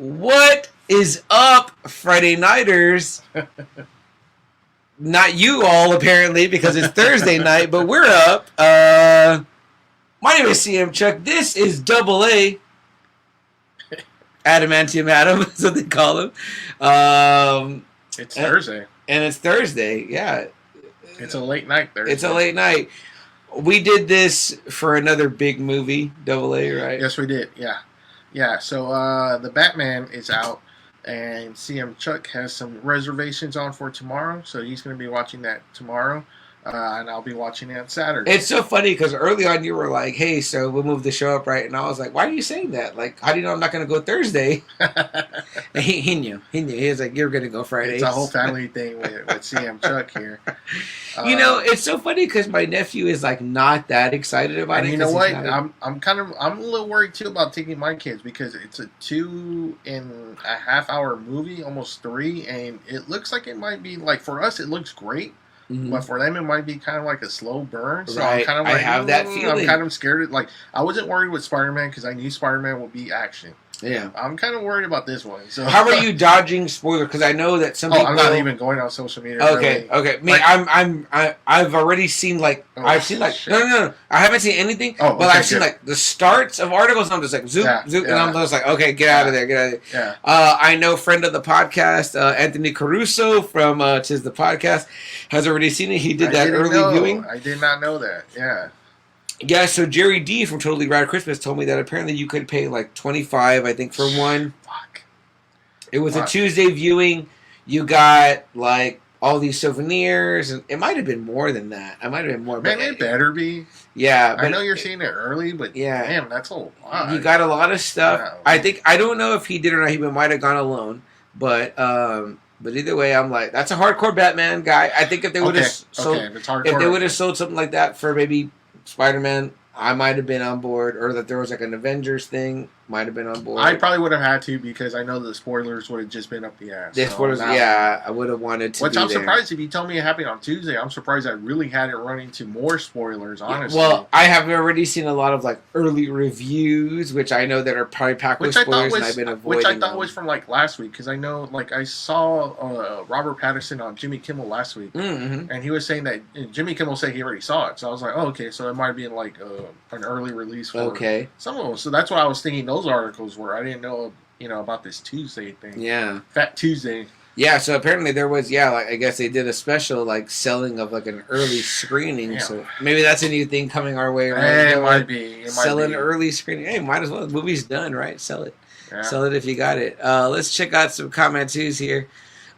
What is up, Friday Nighters? Not you all, apparently, because it's Thursday night, but we're up. My name is CM Chuck. This is Double A. Adamantium Adam, is what they call him. It's Thursday. And it's Thursday, yeah. It's a late night Thursday. It's a late night. We did this for another big movie, Double A, right? Yes, we did, yeah. Yeah, so the Batman is out, and CM Chuck has some reservations on for tomorrow, so he's going to be watching that tomorrow, and I'll be watching it on Saturday. It's so funny because early on you were like, hey, so we'll move the show up, right? And I was like, why are you saying that? Like, how do you know I'm not going to go Thursday? And he knew. He was like, you're going to go Friday. It's a whole family thing with CM Chuck here. You know, it's so funny because my nephew is like not that excited about it. And you know what? I'm a little worried too about taking my kids because it's a 2.5 hour movie, almost 3, and it looks like it might be like for us it looks great. Mm-hmm. But for them, it might be kind of like a slow burn. So right. I'm kind of like, I have that feeling. I'm kind of scared. Like I wasn't worried with Spider-Man because I knew Spider-Man would be action. Yeah, I'm kind of worried about this one. So how are you dodging spoilers? Because I know that some people. I'm not even going on social media. Okay, really. okay. Me, like, I've already seen like I've seen like shit. No. I haven't seen anything. But I've seen like the starts of articles. And I'm just like zoop, and I'm just like, okay, get out of there. Yeah. I know friend of the podcast, Anthony Caruso from Tis the Podcast, has already seen it. He did that early viewing. I did not know that. Yeah. Yeah, so Jerry D from Totally Rad Christmas told me that apparently you could pay like $25, I think, for one. Fuck. It was a Tuesday viewing. You got like all these souvenirs, and it might have been more than that. It might have been more. Man, it better be. Yeah, but I know you're seeing it early, but yeah, damn, that's a lot. You got a lot of stuff. Yeah. I don't know if he did or not. He might have gone alone, but either way, I'm like, that's a hardcore Batman guy. I think if they would have sold something like that for maybe Spider-Man, I might have been on board, or that there was like an Avengers thing, might have been on board. I probably would have had to because I know the spoilers would have just been up the ass. The spoilers, I would have wanted to. Which I'm surprised if you told me it happened on Tuesday. I'm surprised I really had it run into more spoilers. Honestly, well, I have already seen a lot of like early reviews, which I know that are probably packed with spoilers, and I've been avoiding. Which I thought was from like last week because I know like I saw Robert Pattinson on Jimmy Kimmel last week, and he was saying that Jimmy Kimmel said he already saw it. So I was like, oh, okay, so it might have been like an early release for some of them. So that's what I was thinking those articles were. I didn't know, about this Tuesday thing. Yeah. Fat Tuesday. Yeah, so apparently there was, like I guess they did a special, like, selling of, like, an early screening. Yeah. So maybe that's a new thing coming our way, right? It might be. Selling early screening. Hey, might as well. The movie's done, right? Sell it. Yeah. Sell it if you got it. Let's check out some comments here.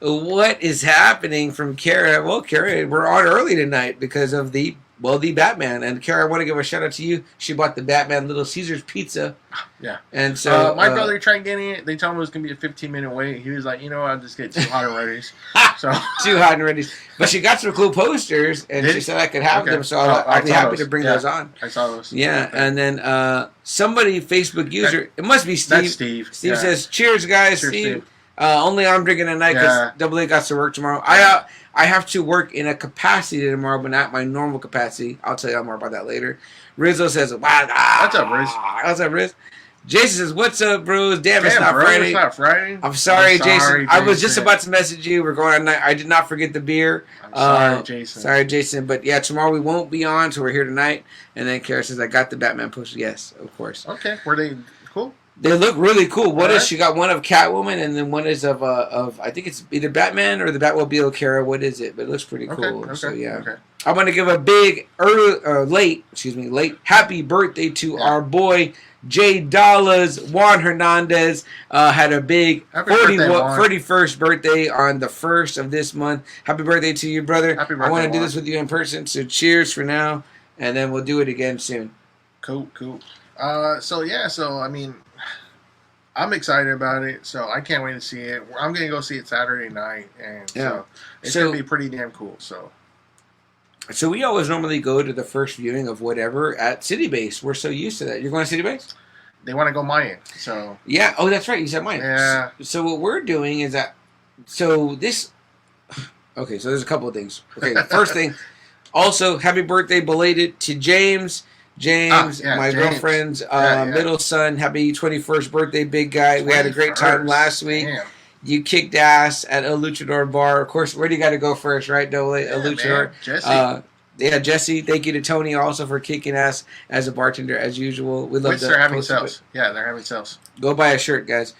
What is happening from Kara? Well, Kara, we're on early tonight because of the Batman. And Kara, I want to give a shout out to you. She bought the Batman Little Caesars pizza. Yeah. And so my brother tried getting it. They told him it was going to be a 15-minute wait. He was like, I'll just get 2 hot and ready's. So 2 hot and ready's. But she got some cool posters, and she said I could have them, so I'll be happy to bring those on. I saw those. Yeah, and then somebody, Facebook user, it must be Steve. That's Steve. Steve says, cheers, guys. Cheers, Steve. Only I'm drinking tonight because Double A got to work tomorrow. I have to work in a capacity tomorrow, but not my normal capacity. I'll tell you more about that later. Rizzo says, wow. What's up, Riz? What's up, Riz? Jason says, what's up, bros? Damn, it's not Friday. It's not Friday. I'm sorry, Jason. I was just about to message you. We're going on night. I did not forget the beer. I'm sorry, Jason. Sorry, Jason. But yeah, tomorrow we won't be on, so we're here tonight. And then Kara says, I got the Batman poster. Yes, of course. Okay. Were they cool? They look really cool. What is she got? One of Catwoman, and then one is of I think it's either Batman or the Batmobile. Kara, what is it? But it looks pretty cool. Okay. So yeah, I want to give a big late happy birthday to our boy J Dollars. Juan Hernandez had a big 41st birthday on the 1st of this month. Happy birthday to you, brother. Happy birthday, I want to do this with you in person. So cheers for now, and then we'll do it again soon. Cool. So I mean, I'm excited about it, so I can't wait to see it. I'm going to go see it Saturday night, and so it's going to be pretty damn cool. So we always normally go to the first viewing of whatever at City Base. We're so used to that. You're going to City Base? They want to go Mayan, so... Yeah, oh, that's right. You said Mayan. Yeah. So what we're doing is that... So this... Okay, so there's a couple of things. Okay, first thing, also, happy birthday belated to James. James, my James. Girlfriend's middle son. Happy 21st birthday, big guy. We had a great time last week. Damn. You kicked ass at El Luchador Bar. Of course, where do you got to go first, right, Double A? El Luchador. Jesse. Jesse. Thank you to Tony also for kicking ass as a bartender, as usual. We love they're having sales. Yeah, they're having sales. Go buy a shirt, guys.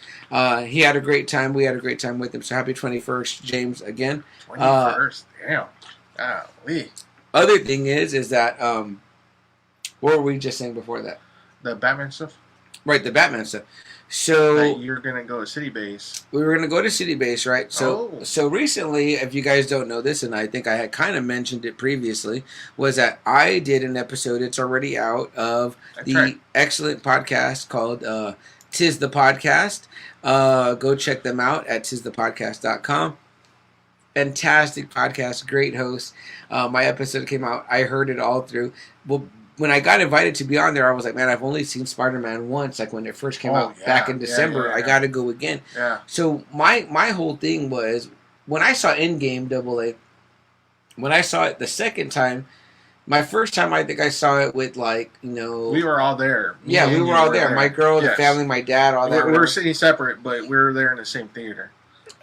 He had a great time. We had a great time with him. So happy 21st, James, again. 21st. Damn. Golly. Other thing is that, what were we just saying before that? The Batman stuff? Right, the Batman stuff. So you're gonna go to City Base. We were gonna go to City Base, right? So recently, if you guys don't know this, and I think I had kind of mentioned it previously, was that I did an episode. It's already out of excellent podcast called "Tis the Podcast." Go check them out at tisthepodcast.com. Fantastic podcast, great host. My episode came out. I heard it all through. Well, when I got invited to be on there, I was like, man, I've only seen Spider-Man once, like when it first came out back in December. I got to go again. Yeah. So my whole thing was, when I saw Endgame AA, when I saw it the second time, my first time I think I saw it with we were all there. Yeah, we were all there. My girl, the family, my dad, all that. We were sitting separate, but we were there in the same theater.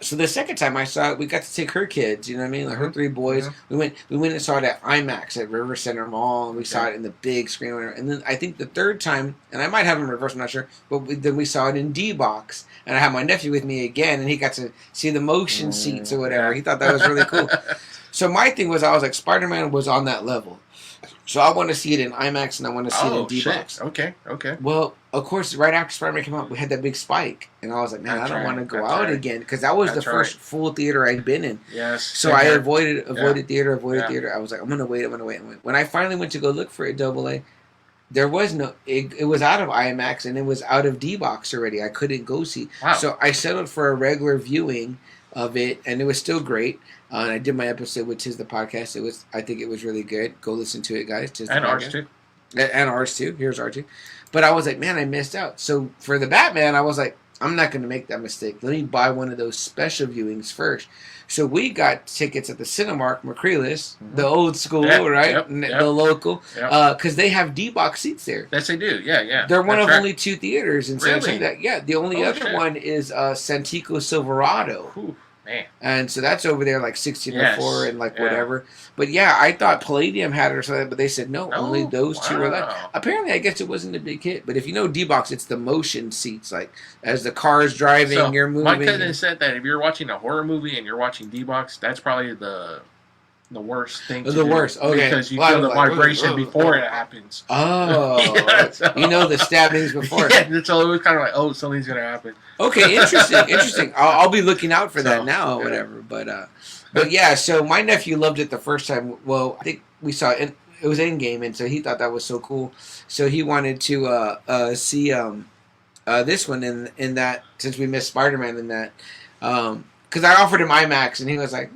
So the second time I saw it, we got to take her kids, you know what I mean? Like her 3 boys. Mm-hmm. We went and saw it at IMAX at River Center Mall, and we saw it in the big screen. And then I think the third time, and I might have them reversed, I'm not sure, but then we saw it in D-Box. And I had my nephew with me again, and he got to see the motion seats or whatever. He thought that was really cool. So my thing was, I was like, Spider-Man was on that level. So I want to see it in IMAX, and I want to see it in D-Box. Okay. Well, of course, right after Spider-Man came out, we had that big spike. And I was like, man, I don't want to go out again. Because that was the first full theater I'd been in. Yes. So I avoided theater. I was like, I'm going to wait. When I finally went to go look for it, AA, there was no... It was out of IMAX, and it was out of D-Box already. I couldn't go see. Wow. So I settled for a regular viewing of it, and it was still great. And I did my episode with Tis the Podcast. I think it was really good. Go listen to it, guys. Tis the and Podcast. Ours too. And ours too. Here's ours too. But I was like, man, I missed out. So for the Batman, I was like, I'm not going to make that mistake. Let me buy one of those special viewings first. So we got tickets at the Cinemark McCreeless, the old school, right? The local, because they have D-Box seats there. Yes, they do. Yeah. They're one of only 2 theaters in San Diego. Yeah, the only other one is Santico Silverado. Ooh. Man. And so that's over there like 1604 and whatever. But yeah, I thought Palladium had it or something, but they said no, only those 2 are left. Apparently, I guess it wasn't a big hit. But if you know D-Box, it's the motion seats. Like as the car's driving, you're moving. My cousin said that if you're watching a horror movie and you're watching D-Box, that's probably the worst thing to do. Worst, okay. Because you feel the vibration before it happens. Oh. You know the stabbings before. So it was kind of like, something's going to happen. Okay, interesting. I'll be looking out for that now or whatever. But yeah, so my nephew loved it the first time. Well, I think we saw it. It was Endgame, and so he thought that was so cool. So he wanted to see this one in that, since we missed Spider-Man in that. Because I offered him IMAX, and he was like,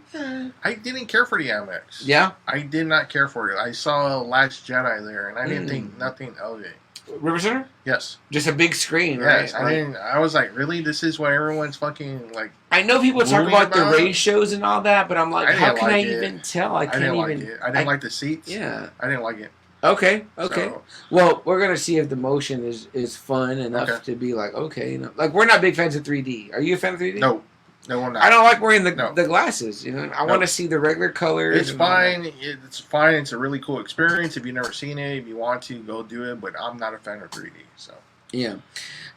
I didn't care for the IMAX. Yeah? I did not care for it. I saw Last Jedi there, and I didn't think nothing of it. River Center? Yes. Just a big screen, right? I was like, really? This is what everyone's fucking, like... I know people talk about the ratios and all that, but I'm like, how can I even tell? I didn't like it. I didn't like the seats. Yeah. I didn't like it. Okay. So, well, we're going to see if the motion is fun enough to be like, okay. Like, we're not big fans of 3D. Are you a fan of 3D? No. No, I'm not. I don't like wearing the glasses. I want to see the regular colors. It's fine. It's fine. It's a really cool experience. If you've never seen it, if you want to, go do it. But I'm not a fan of 3D. So yeah.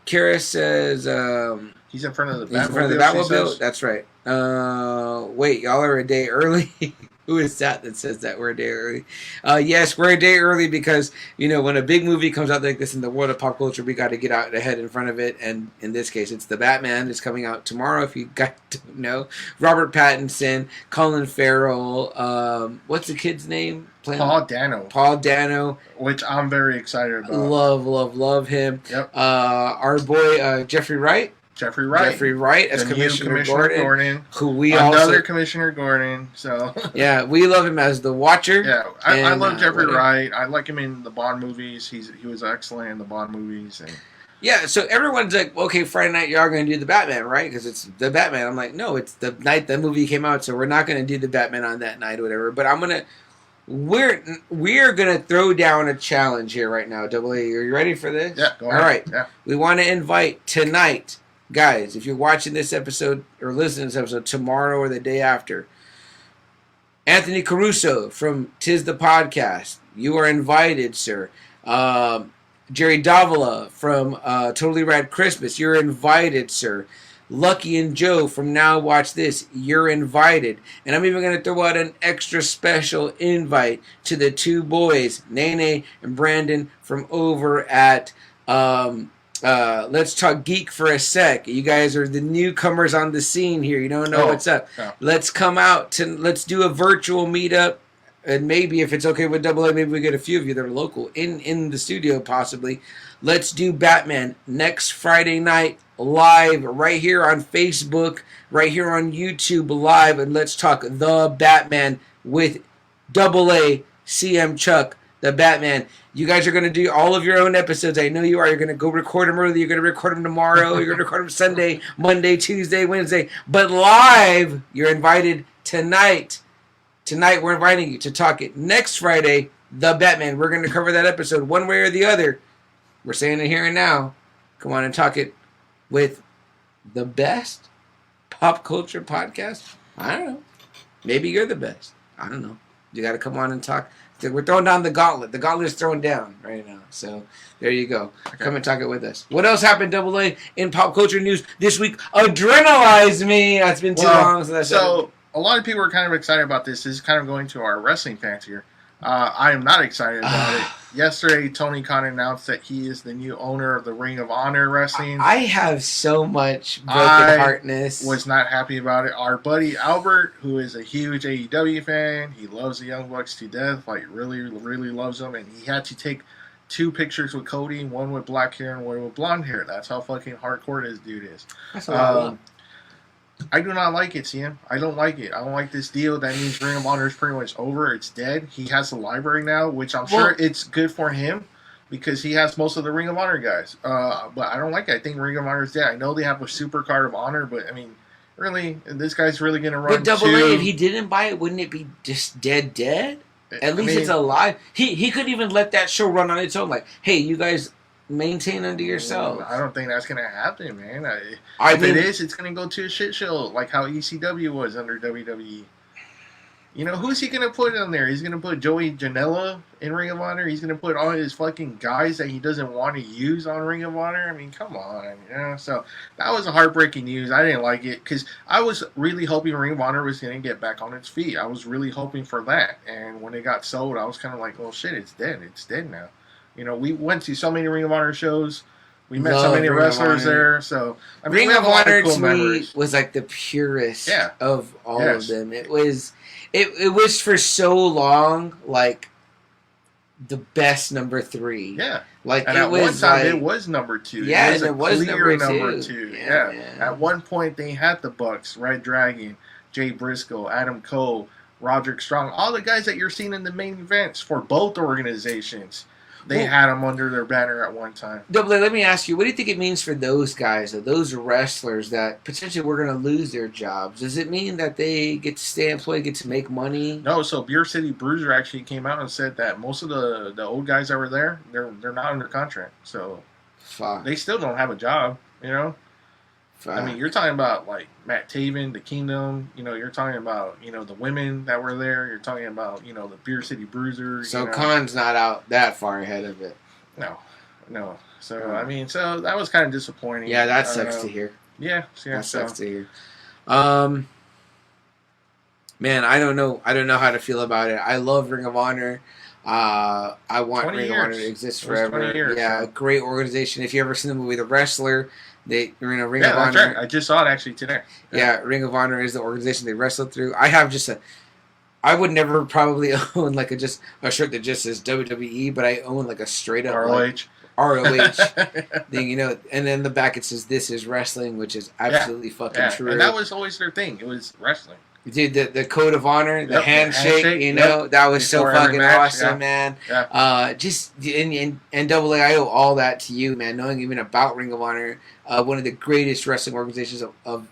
Kara says he's in front of the Batmobile. He's in front of the Batmobile. That's right. Wait, y'all are a day early. Who is that says that we're a day early? Yes, we're a day early because, when a big movie comes out like this in the world of pop culture, we got to get out ahead in front of it. And in this case, it's The Batman. It's coming out tomorrow, if you guys don't know. Robert Pattinson, Colin Farrell, what's the kid's name? Paul Dano. Paul Dano. Which I'm very excited about. Love him. Yep. Our boy, Jeffrey Wright. Jeffrey Wright as Commissioner Gordon, who we Commissioner Gordon. So yeah, we love him as the Watcher. Yeah, I love Jeffrey Wright. I like him in the Bond movies. He was excellent in the Bond movies. And yeah, so everyone's like, okay, Friday night y'all going to do the Batman, right? Because it's the Batman. I'm like, no, it's the night the movie came out, so we're not going to do the Batman on that night or whatever. But we're gonna throw down a challenge here right now. Double A, are you ready for this? Yeah. Go ahead. All right. Yeah. We want to invite tonight, guys. If you're watching this episode or listening to this episode tomorrow or the day after, Anthony Caruso from Tis the Podcast. You are invited, sir. Jerry Davila from Totally Rad Christmas. You're invited, sir. Lucky and Joe from Now Watch This. You're invited. And I'm even going to throw out an extra special invite to the two boys, Nene and Brandon, from over at Let's Talk Geek for a Sec. You guys are the newcomers on the scene here. You don't know what's up. No. Let's come out let's do a virtual meetup. And maybe if it's okay with Double A, maybe we get a few of you that are local in the studio possibly. Let's do Batman next Friday night live right here on Facebook, right here on YouTube live, and let's talk the Batman with Double A, CM Chuck, the Batman. You guys are going to do all of your own episodes. I know you are. You're going to go record them early. You're going to record them tomorrow. You're going to record them Sunday, Monday, Tuesday, Wednesday. But live, you're invited tonight. Tonight, we're inviting you to talk it next Friday, The Batman. We're going to cover that episode one way or the other. We're saying it here and now. Come on and talk it with the best pop culture podcast. I don't know. Maybe you're the best. I don't know. You got to come on and talk. We're throwing down the gauntlet. The gauntlet is thrown down right now. So there you go. Okay. Come and talk it with us. What else happened, Double A, in pop culture news this week? Adrenalize me. It's been too long since I said it. A lot of people are kind of excited about this. This is kind of going to our wrestling fans here. I am not excited about it. Yesterday, Tony Khan announced that he is the new owner of the Ring of Honor Wrestling. I have so much broken heartness. Was not happy about it. Our buddy Albert, who is a huge AEW fan, he loves the Young Bucks to death, like really, really loves them, and he had to take 2 pictures with Cody, one with black hair and one with blonde hair. That's how fucking hardcore this dude is. That's a lot. I do not like it, CM. I don't like it. I don't like this deal. That means Ring of Honor is pretty much over. It's dead. He has a library now, which I'm sure it's good for him because he has most of the Ring of Honor guys. But I don't like it. I think Ring of Honor is dead. I know they have a super card of honor, but I mean, really, this guy's really going to run. But Double A, if he didn't buy it, wouldn't it be just dead? At least it's alive. He could even let that show run on its own. Like, hey, you guys maintain unto yourselves. I don't think that's going to happen, man. If it is, it's going to go to a shit show, like how ECW was under WWE. You know, who's he going to put on there? He's going to put Joey Janela in Ring of Honor. He's going to put all his fucking guys that he doesn't want to use on Ring of Honor. I mean, come on. You know? So that was a heartbreaking news. I didn't like it because I was really hoping Ring of Honor was going to get back on its feet. I was really hoping for that. And when it got sold, I was kind of like, oh shit, it's dead. It's dead now. You know, we went to so many Ring of Honor shows. We met so many wrestlers there. So I mean, Ring of Honor to me was like the purest of all of them. It was for so long like the best number 3. Yeah, like and at one time it was number 2. Yeah, it was number 2. Yeah. At one point they had the Bucks, Red Dragon, Jay Briscoe, Adam Cole, Roderick Strong, all the guys that you're seeing in the main events for both organizations. They had them under their banner at one time. Double A, let me ask you, what do you think it means for those guys, those wrestlers that potentially were going to lose their jobs? Does it mean that they get to stay employed, get to make money? No, so Beer City Bruiser actually came out and said that most of the old guys that were there, they're not under contract. So they still don't have a job, you know? I mean, you're talking about, like, Matt Taven, The Kingdom, you know, you're talking about, you know, the women that were there, you're talking about, you know, the Beer City Bruiser. So Khan's not out that far ahead of it. No. So, I mean, so that was kind of disappointing. Yeah, that sucks to hear. Yeah. That sucks to hear. Man, I don't know how to feel about it. I love Ring of Honor. I want Ring of Honor to exist forever. 20 years, yeah, great organization. If you ever seen the movie The Wrestler, Ring of Honor. That's right. I just saw it actually today. Yeah, Ring of Honor is the organization they wrestled through. I would never probably own like a shirt that just says WWE, but I own like a straight up ROH thing, you know. And then the back it says "This is wrestling," which is absolutely fucking true. And that was always their thing. It was wrestling. Dude, the code of honor, the handshake, you know, that was before so fucking awesome, man. Yeah. And Double A, I owe all that to you, man. Knowing even about Ring of Honor, one of the greatest wrestling organizations of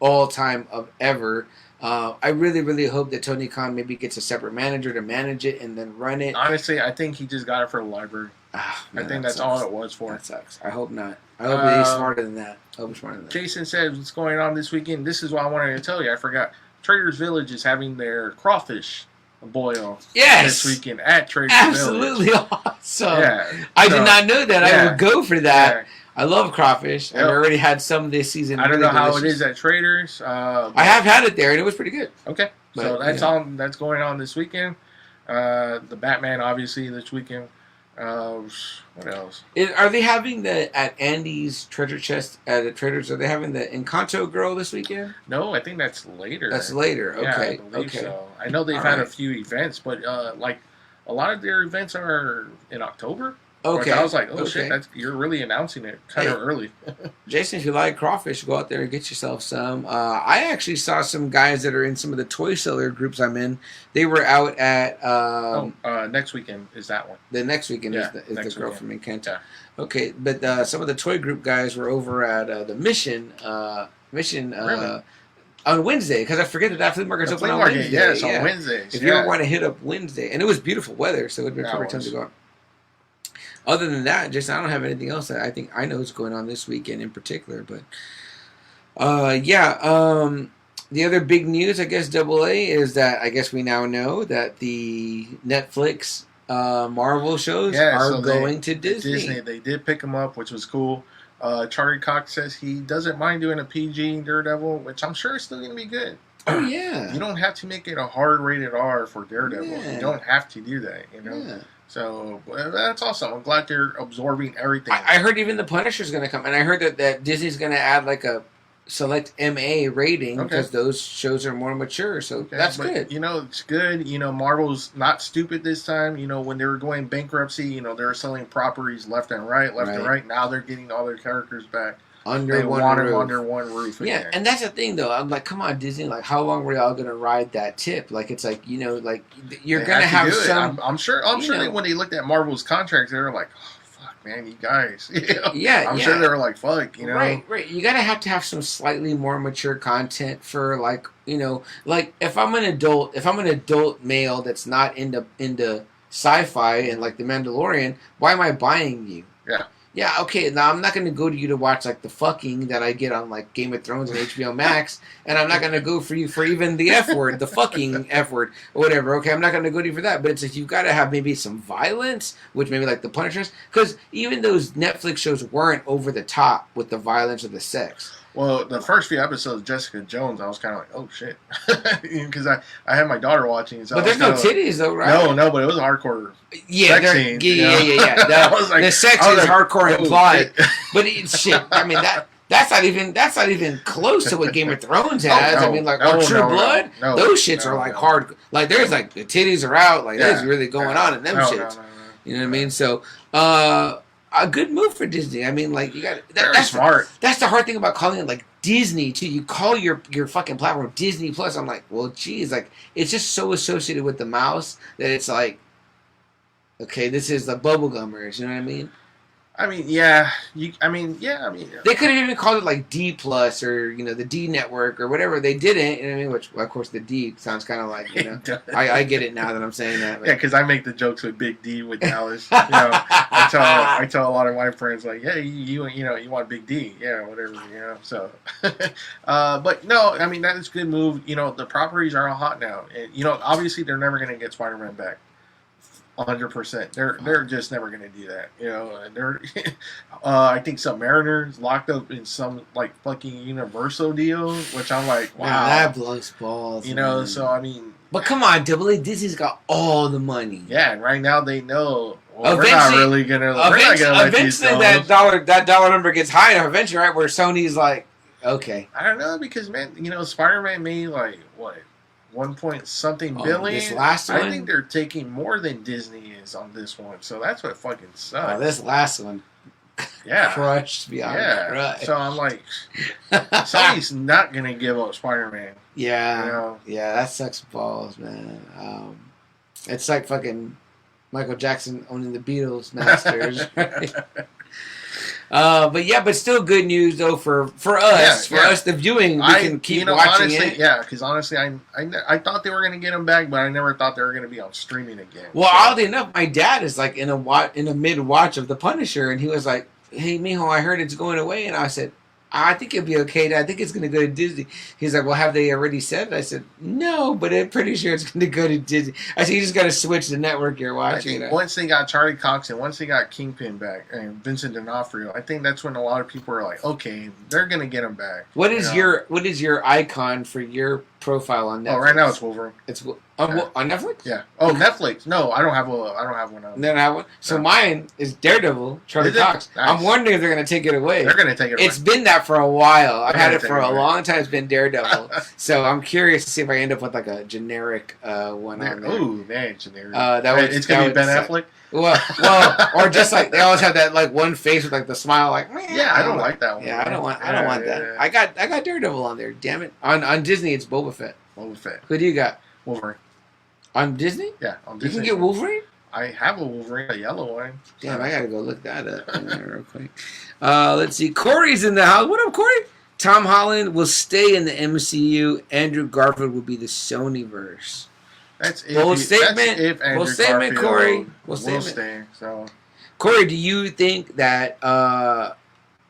all time, of ever. I really, really hope that Tony Khan maybe gets a separate manager to manage it and then run it. Honestly, I think he just got it for the library. Man, I think that's all it was for. That sucks. I hope not. I hope he's smarter than that. I hope he's smarter than that. Jason says, what's going on this weekend? This is what I wanted to tell you. I forgot. Trader's Village is having their crawfish boil this weekend at Trader's Village. Absolutely awesome. Yeah. I did not know that. Yeah. I would go for that. Yeah. I love crawfish. Yep. I've already had some this season. I don't know how it is at Trader's. I have had it there, and it was pretty good. Okay. But, so that's all that's going on this weekend. The Batman, obviously, this weekend. What else? Are they having at Andy's treasure chest at the Traders? Are they having the Encanto girl this weekend? No, I think that's later. That's later. Okay. Yeah, I believe so. I know they've had a few events, but like a lot of their events are in October. Okay. I was like, oh shit, you're really announcing it kind of early. Jason, if you like crawfish, go out there and get yourself some. I actually saw some guys that are in some of the toy seller groups I'm in. They were out at... next weekend is that one. The next weekend is the girl from Encanto. Yeah. Okay, but some of the toy group guys were over at the Mission... really? On Wednesday, because I forget that after the market's open on Wednesday. Yes, on Wednesdays. If you ever want to hit up Wednesday. And it was beautiful weather, so it would be a perfect time to go out. Other than that, just I don't have anything else that I think I know is going on this weekend in particular. But the other big news, I guess, AA is that I guess we now know that the Netflix Marvel shows are going to Disney. They did pick them up, which was cool. Charlie Cox says he doesn't mind doing a PG Daredevil, which I'm sure is still going to be good. Oh yeah, you don't have to make it a hard rated R for Daredevil. Yeah. You don't have to do that, you know. Yeah. So that's awesome. I'm glad they're absorbing everything. I heard even the Punisher's going to come, and I heard that Disney's going to add like a select MA rating because those shows are more mature. So that's good. You know, it's good. You know, Marvel's not stupid this time. You know, when they were going bankruptcy, you know, they were selling properties left and right. Now they're getting all their characters back. Under one roof. Yeah, again. And that's the thing, though. I'm like, come on, Disney. Like, how long were y'all gonna ride that tip? Like, it's like, you know, like you're gonna have some. I'm sure that when they looked at Marvel's contracts, they were like, oh, fuck, man, you guys. I'm sure they were like, fuck, you know. Right. You gotta have to have some slightly more mature content for like, you know, like if I'm an adult male that's not into sci-fi and like The Mandalorian, why am I buying you? Yeah. Yeah, okay, now I'm not going to go to you to watch, like, the fucking that I get on, like, Game of Thrones and HBO Max, and I'm not going to go for you for even the F word, the fucking F word, or whatever, okay? I'm not going to go to you for that, but it's like you've got to have maybe some violence, which maybe, like, the Punishers, because even those Netflix shows weren't over the top with the violence or the sex. Well, the first few episodes of Jessica Jones, I was kind of like, oh, shit. Because I had my daughter watching. So but there's no titties, though, right? No, but it was a hardcore sex scene. Yeah. The sex is hardcore implied. But shit, I mean, that's not even close to what Game of Thrones has. I mean, like, True Blood, those shits are, like, hard. Like, there's, like, the titties are out. Like, there's really going on in them shits. No. You know what I mean? So, a good move for Disney. I mean, like, you got that's smart. That's the hard thing about calling it like Disney too. You call your fucking platform Disney Plus. I'm like, well, geez, like it's just so associated with the mouse that it's like, okay, this is the bubblegummers. You know what I mean? I mean, yeah. They could have even called it like D Plus or the D Network or whatever. They didn't. You know what I mean? Which, of course, the D sounds kind of like I get it now that I'm saying that. Yeah, because I make the jokes with Big D with Dallas. I tell a lot of my friends like, yeah, you want Big D, yeah, whatever, So, but no, I mean that is a good move. The properties are all hot now, and obviously they're never going to get Spider-Man back. 100%. They're just never going to do that. They're I think Submariner's locked up in some like fucking Universal deal, which I'm like, wow, that blows balls. Man. So I mean, but come on, AA, Disney's got all the money. Yeah, and right now they know. Well, we're not really gonna. Eventually, that dollar number gets higher. Eventually, right where Sony's like, okay. I don't know because man, Spider-Man made like what. 1 point something billion. This last one? I think they're taking more than Disney is on this one, so that's what fucking sucks. This last one, crushed beyond. Yeah, so I'm like, Sony's not gonna give up Spider-Man. Yeah, yeah, that sucks balls, man. It's like fucking Michael Jackson owning the Beatles masters. Right? But still good news though for us, us the viewing. We can keep watching honestly, it. Yeah, because honestly, I thought they were going to get them back, but I never thought they were going to be on streaming again. Well, oddly enough, my dad is like in a mid watch of The Punisher, and he was like, "Hey, mijo, I heard it's going away," and I said, I think it'll be okay. Dad. I think it's going to go to Disney. He's like, well, have they already said it? I said, no, but I'm pretty sure it's going to go to Disney. I said, you just got to switch the network you're watching. Once they got Charlie Cox and once they got Kingpin back and Vincent D'Onofrio, I think that's when a lot of people are like, okay, they're going to get him back. What is your icon for your profile on Netflix? Oh, right now it's Wolverine. It's on Netflix? Yeah. Oh, Netflix. No, I don't have one. You don't have one? So mine is Daredevil, Charlie Cox. Nice. I'm wondering if they're going to take it away. They're going to take it away. It's been that for a while. I've had it for a long time. It's been Daredevil. So I'm curious to see if I end up with like a generic one on there. Ooh, man, generic. It's going to be Ben Affleck? Well, or just like they always have that like one face with like the smile, like yeah, I don't like that one. Yeah, I don't want that. Yeah. I got Daredevil on there. Damn it! On Disney, it's Boba Fett. Who do you got? Wolverine. On Disney? Yeah, on Disney. You can get Wolverine? I have a Wolverine, a yellow one. Damn, I gotta go look that up real quick. Let's see. Corey's in the house. What up, Corey? Tom Holland will stay in the MCU. Andrew Garfield will be the Sonyverse. That's if bold statement. That's if Andrew bold statement, Corey. Will stay. So, Corey, do you think that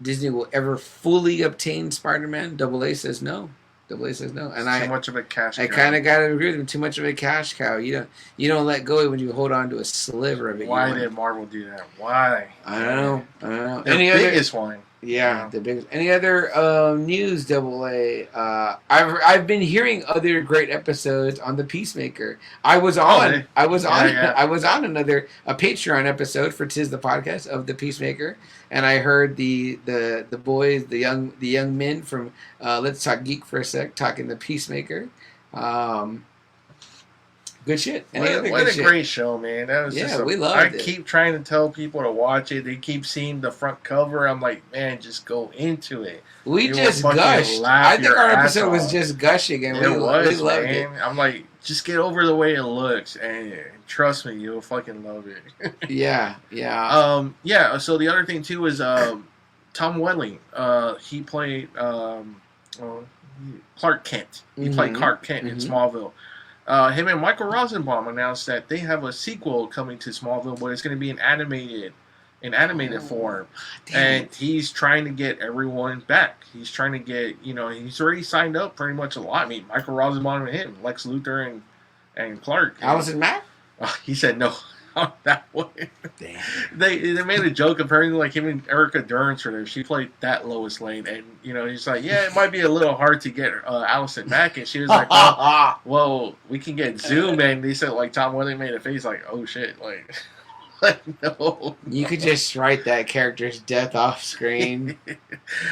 Disney will ever fully obtain Spider-Man? AA says no. AA says no, and too much of a cash cow. I kind of got to agree with him. Too much of a cash cow. You don't let go when you hold on to a sliver of it. Why did Marvel do that? Why? I don't know. The biggest one. Yeah, the biggest. Any other news? AA. I've been hearing other great episodes on the Peacemaker. I was on another Patreon episode for Tis the Podcast of the Peacemaker, and I heard the boys, the young men from Let's Talk Geek for a sec talking the Peacemaker. Good shit. What a great show, man. That was we loved it. I keep trying to tell people to watch it. They keep seeing the front cover. I'm like, man, just go into it. We just gushed. I think our episode was just gushing, and we loved it. I'm like, just get over the way it looks, and trust me, you'll fucking love it. Yeah. So the other thing too is Tom Welling. He played Clark Kent. He played Clark Kent in Smallville. Him and Michael Rosenbaum announced that they have a sequel coming to Smallville, but it's going to be in animated form. And he's trying to get everyone back. He's trying to get, he's already signed up pretty much a lot. I mean, Michael Rosenbaum and him, Lex Luthor and Clark. Allison Mack? He said no. That one. Damn. They made a joke apparently like him and Erica Durance or she played that Lois Lane, and he's like, yeah, it might be a little hard to get Allison back, and she was like, well, we can get Zoom, and they said like Tom Welling made a face like, oh shit, like no. You could just write that character's death off screen.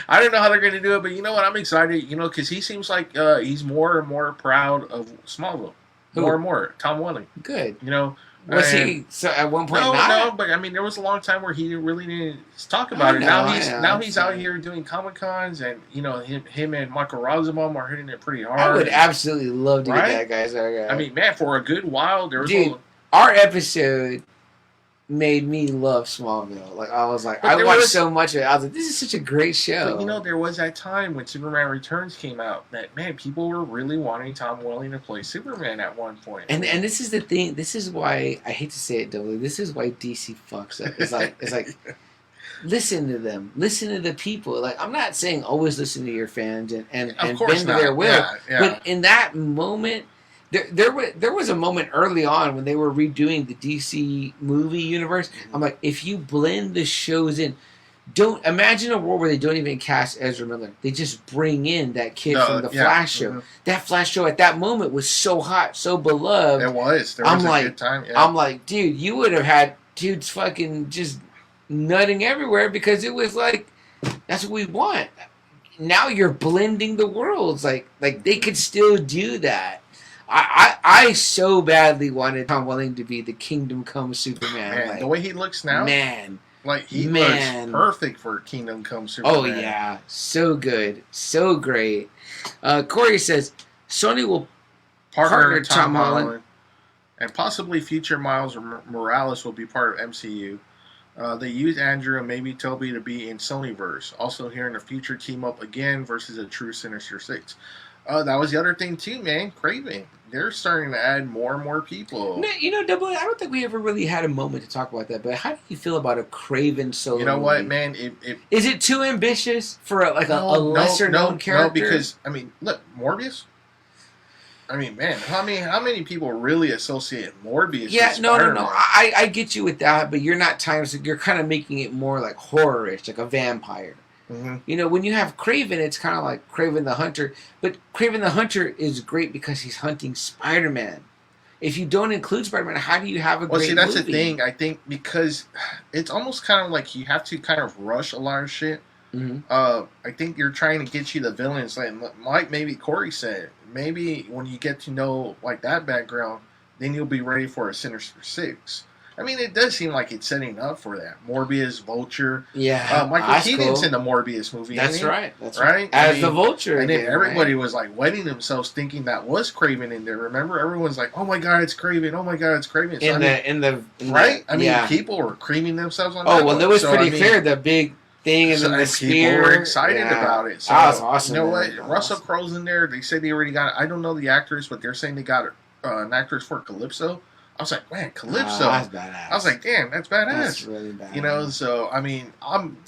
I don't know how they're going to do it, but you know what? I'm excited, because he seems like he's more and more proud of Smallville. More and more. Tom Welling. Good. Was he at one point? No, but I mean, there was a long time where he really didn't talk about it. Now he's out here doing Comic Cons, and him and Michael Rosenbaum are hitting it pretty hard. I would absolutely love to get that guy's. I mean, man, for a good while there was. Our episode made me love Smallville. Like I was like, I watched so much of it. I was like, this is such a great show. But there was that time when Superman Returns came out that people were really wanting Tom Welling to play Superman at one point. And this is the thing. This is why I hate to say it, W. This is why DC fucks up. It's like listen to them. Listen to the people. Like I'm not saying always listen to your fans and bend to their will. Yeah. But in that moment. There was a moment early on when they were redoing the DC movie universe. I'm like, if you blend the shows in, don't imagine a world where they don't even cast Ezra Miller. They just bring in that kid from the Flash show. Mm-hmm. That Flash show at that moment was so hot, so beloved. It was. There was a good time. Yeah. I'm like, dude, you would have had dudes fucking just nutting everywhere because it was like, that's what we want. Now you're blending the worlds. Like they could still do that. I so badly wanted Tom Welling to be the Kingdom Come Superman. Man, the way he looks now, he looks perfect for Kingdom Come Superman. Oh yeah, so good, so great. Corey says Sony will partner Tom Holland, and possibly future Miles Morales will be part of MCU. They used Andrew and maybe Toby to be in Sonyverse. Also here in the future, team up again versus a true Sinister Six. That was the other thing too, man. Craven. They're starting to add more and more people. You know, Double A, I don't think we ever really had a moment to talk about that, but how do you feel about a Craven solo? You know what, man? Is it too ambitious for a lesser known character? No, because, I mean, look, Morbius? I mean, man, how many people really associate Morbius with Spider-Man? No. I get you with that, but you're not you're kind of making it more like horror-ish, like a vampire. Mm-hmm. You know, when you have Craven, it's kind of like Craven the Hunter. But Craven the Hunter is great because he's hunting Spider-Man. If you don't include Spider-Man, how do you have a great movie? Well, see, that's the thing. I think because it's almost kind of like you have to kind of rush a lot of shit. Mm-hmm. I think you're trying to get you the villains. Like maybe Corey said, maybe when you get to know like that background, then you'll be ready for a Sinister Six. I mean, it does seem like it's setting up for that. Morbius, Vulture. Yeah. Michael Keaton's in the Morbius movie. That's right. That's right. As the Vulture. And then everybody was like wetting themselves thinking that was Craven in there. Remember? Everyone's like, oh my God, it's Craven. Oh my God, it's Craven. So, I mean, people were creaming themselves on that. Oh, well, it was pretty clear. The big thing and then the spear. People were excited about it. So, that was awesome. You know what? Russell Crowe's in there. They said they already got it. I don't know the actors, but they're saying they got an actress for Calypso. I was like, man, Calypso. That's badass. I was like, damn, that's badass. That's really badass. You know, so, I mean, I'm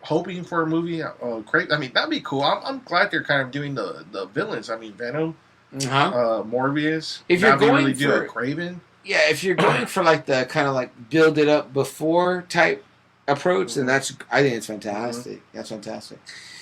hoping for a movie. I mean, that'd be cool. I'm glad they're kind of doing the villains. I mean, Venom, Morbius. If you're going really do a Craven. Yeah, if you're going for like the kind of like build it up before type approach, then I think it's fantastic. Mm-hmm. That's fantastic.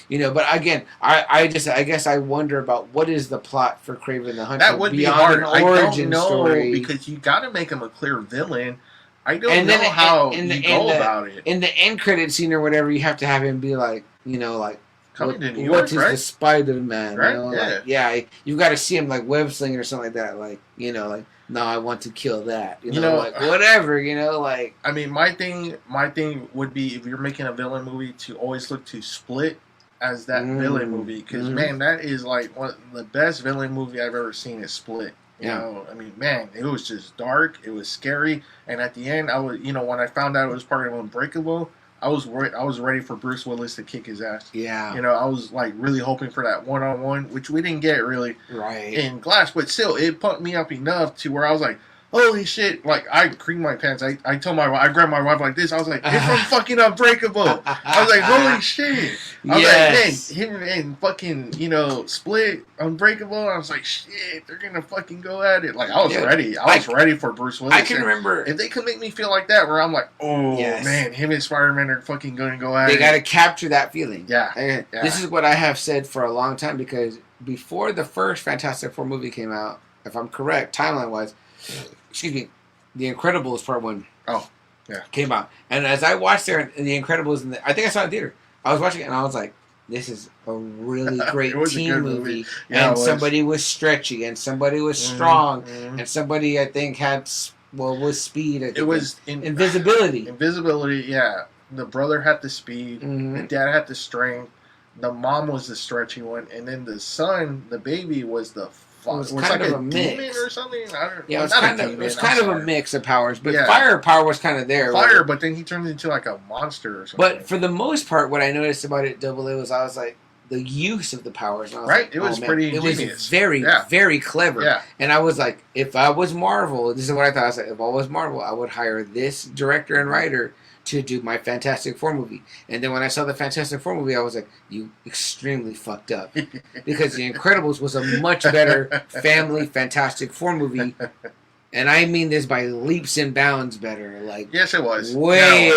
You know, but again, I guess I wonder about what is the plot for Craven the Hunter. That would be hard. I don't know story. Because you got to make him a clear villain. I don't know how you go about it. In the end credit scene or whatever, you have to have him be like, you know, like coming to New York, what is the Spider-Man? Right? You know, like, you've got to see him like web slinging or something like that. Like, you know, like, no, I want to kill that. You know, like whatever. You know, like. I mean, my thing would be if you're making a villain movie to always look to Split as that villain movie, because man, that is like one of the best villain movie I've ever seen is Split. You know, I mean, man, it was just dark, it was scary, and at the end, I was, you know, when I found out it was part of Unbreakable, I was ready for Bruce Willis to kick his ass. Yeah, you know, I was like really hoping for that 1-on-1, which we didn't get really in Glass, but still, it pumped me up enough to where I was like, holy shit, like, I creamed my pants. I told my wife, I grabbed my wife like this. I was like, it's from fucking Unbreakable. I was like, holy shit. I was like, man, him and fucking, you know, Split, Unbreakable. I was like, shit, they're gonna fucking go at it. Like, I was ready. I was ready for Bruce Willis. I can remember. If they could make me feel like that, where I'm like, oh, man, him and Spider-Man are fucking gonna go at it. They gotta capture that feeling. Yeah. This is what I have said for a long time, because before the first Fantastic Four movie came out, if I'm correct, timeline-wise, excuse me, The Incredibles Part 1 came out. And as I watched there, The Incredibles, I think I saw it in theater. I was watching it and I was like, this is a really great team movie. Yeah, and somebody was stretchy and somebody was strong and somebody, I think, was speed. It was invisibility. Invisibility, yeah. The brother had the speed. The dad had the strength. The mom was the stretchy one. And then the son, the baby, was the it was kind of a mix or something. Yeah, it was kind of a mix of powers, but firepower was kind of there. Fire, but then he turns into like a monster or something. But for the most part, what I noticed about it, Double A, was I was like, the use of the powers. And I was like, it was pretty ingenious. It was very, very clever. Yeah. And I was like, if I was Marvel, this is what I thought. I was like, if I was Marvel, I would hire this director and writer to do my Fantastic Four movie. And then when I saw the Fantastic Four movie, I was like, you extremely fucked up. Because The Incredibles was a much better family Fantastic Four movie. And I mean this by leaps and bounds better. Like, yes, it was. Way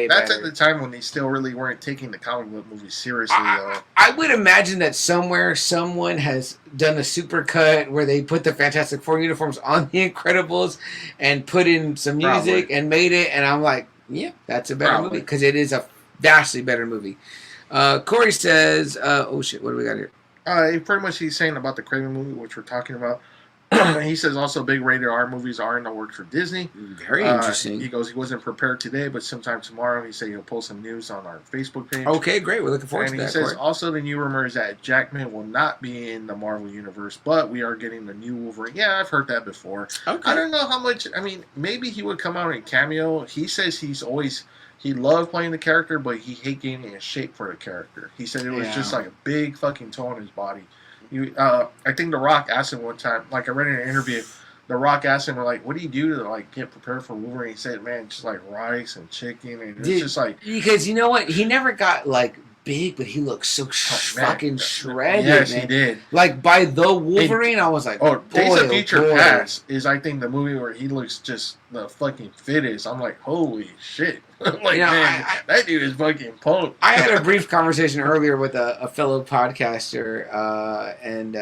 That's better. at the time when they still really weren't taking the comic book movies seriously, though. I would imagine that somewhere someone has done a super cut where they put the Fantastic Four uniforms on The Incredibles and put in some music and made it. And I'm like, yeah, that's a better movie, because it is a vastly better movie. Corey says, oh shit, what do we got here? Pretty much he's saying about the Craven movie, which we're talking about. He says also big rated R movies are in the works for Disney. Very interesting. He goes, he wasn't prepared today, but sometime tomorrow. He said he'll post some news on our Facebook page. Okay, great. We're looking forward to that. And he says also the new rumor is that Jackman will not be in the Marvel universe, but we are getting the new Wolverine. Yeah, I've heard that before. Okay. I don't know how much. I mean, maybe he would come out and cameo. He says he loved playing the character, but he hated getting in shape for the character. He said it was just like a big fucking toe on his body. I think The Rock asked him one time, like I read in an interview, The Rock asked him, like, what do you do to, like, get prepared for Wolverine? He said, man, just, like, rice and chicken, and it's just, like... Because, you know what? He never got, like, big, but he looked so fucking shredded, yes, man. He did. Like, by The Wolverine, I was like, Days of Future Past is, I think, the movie where he looks just the fucking fittest. I'm like, holy shit. Like, man, that dude is fucking pumped. I had a brief conversation earlier with a fellow podcaster, and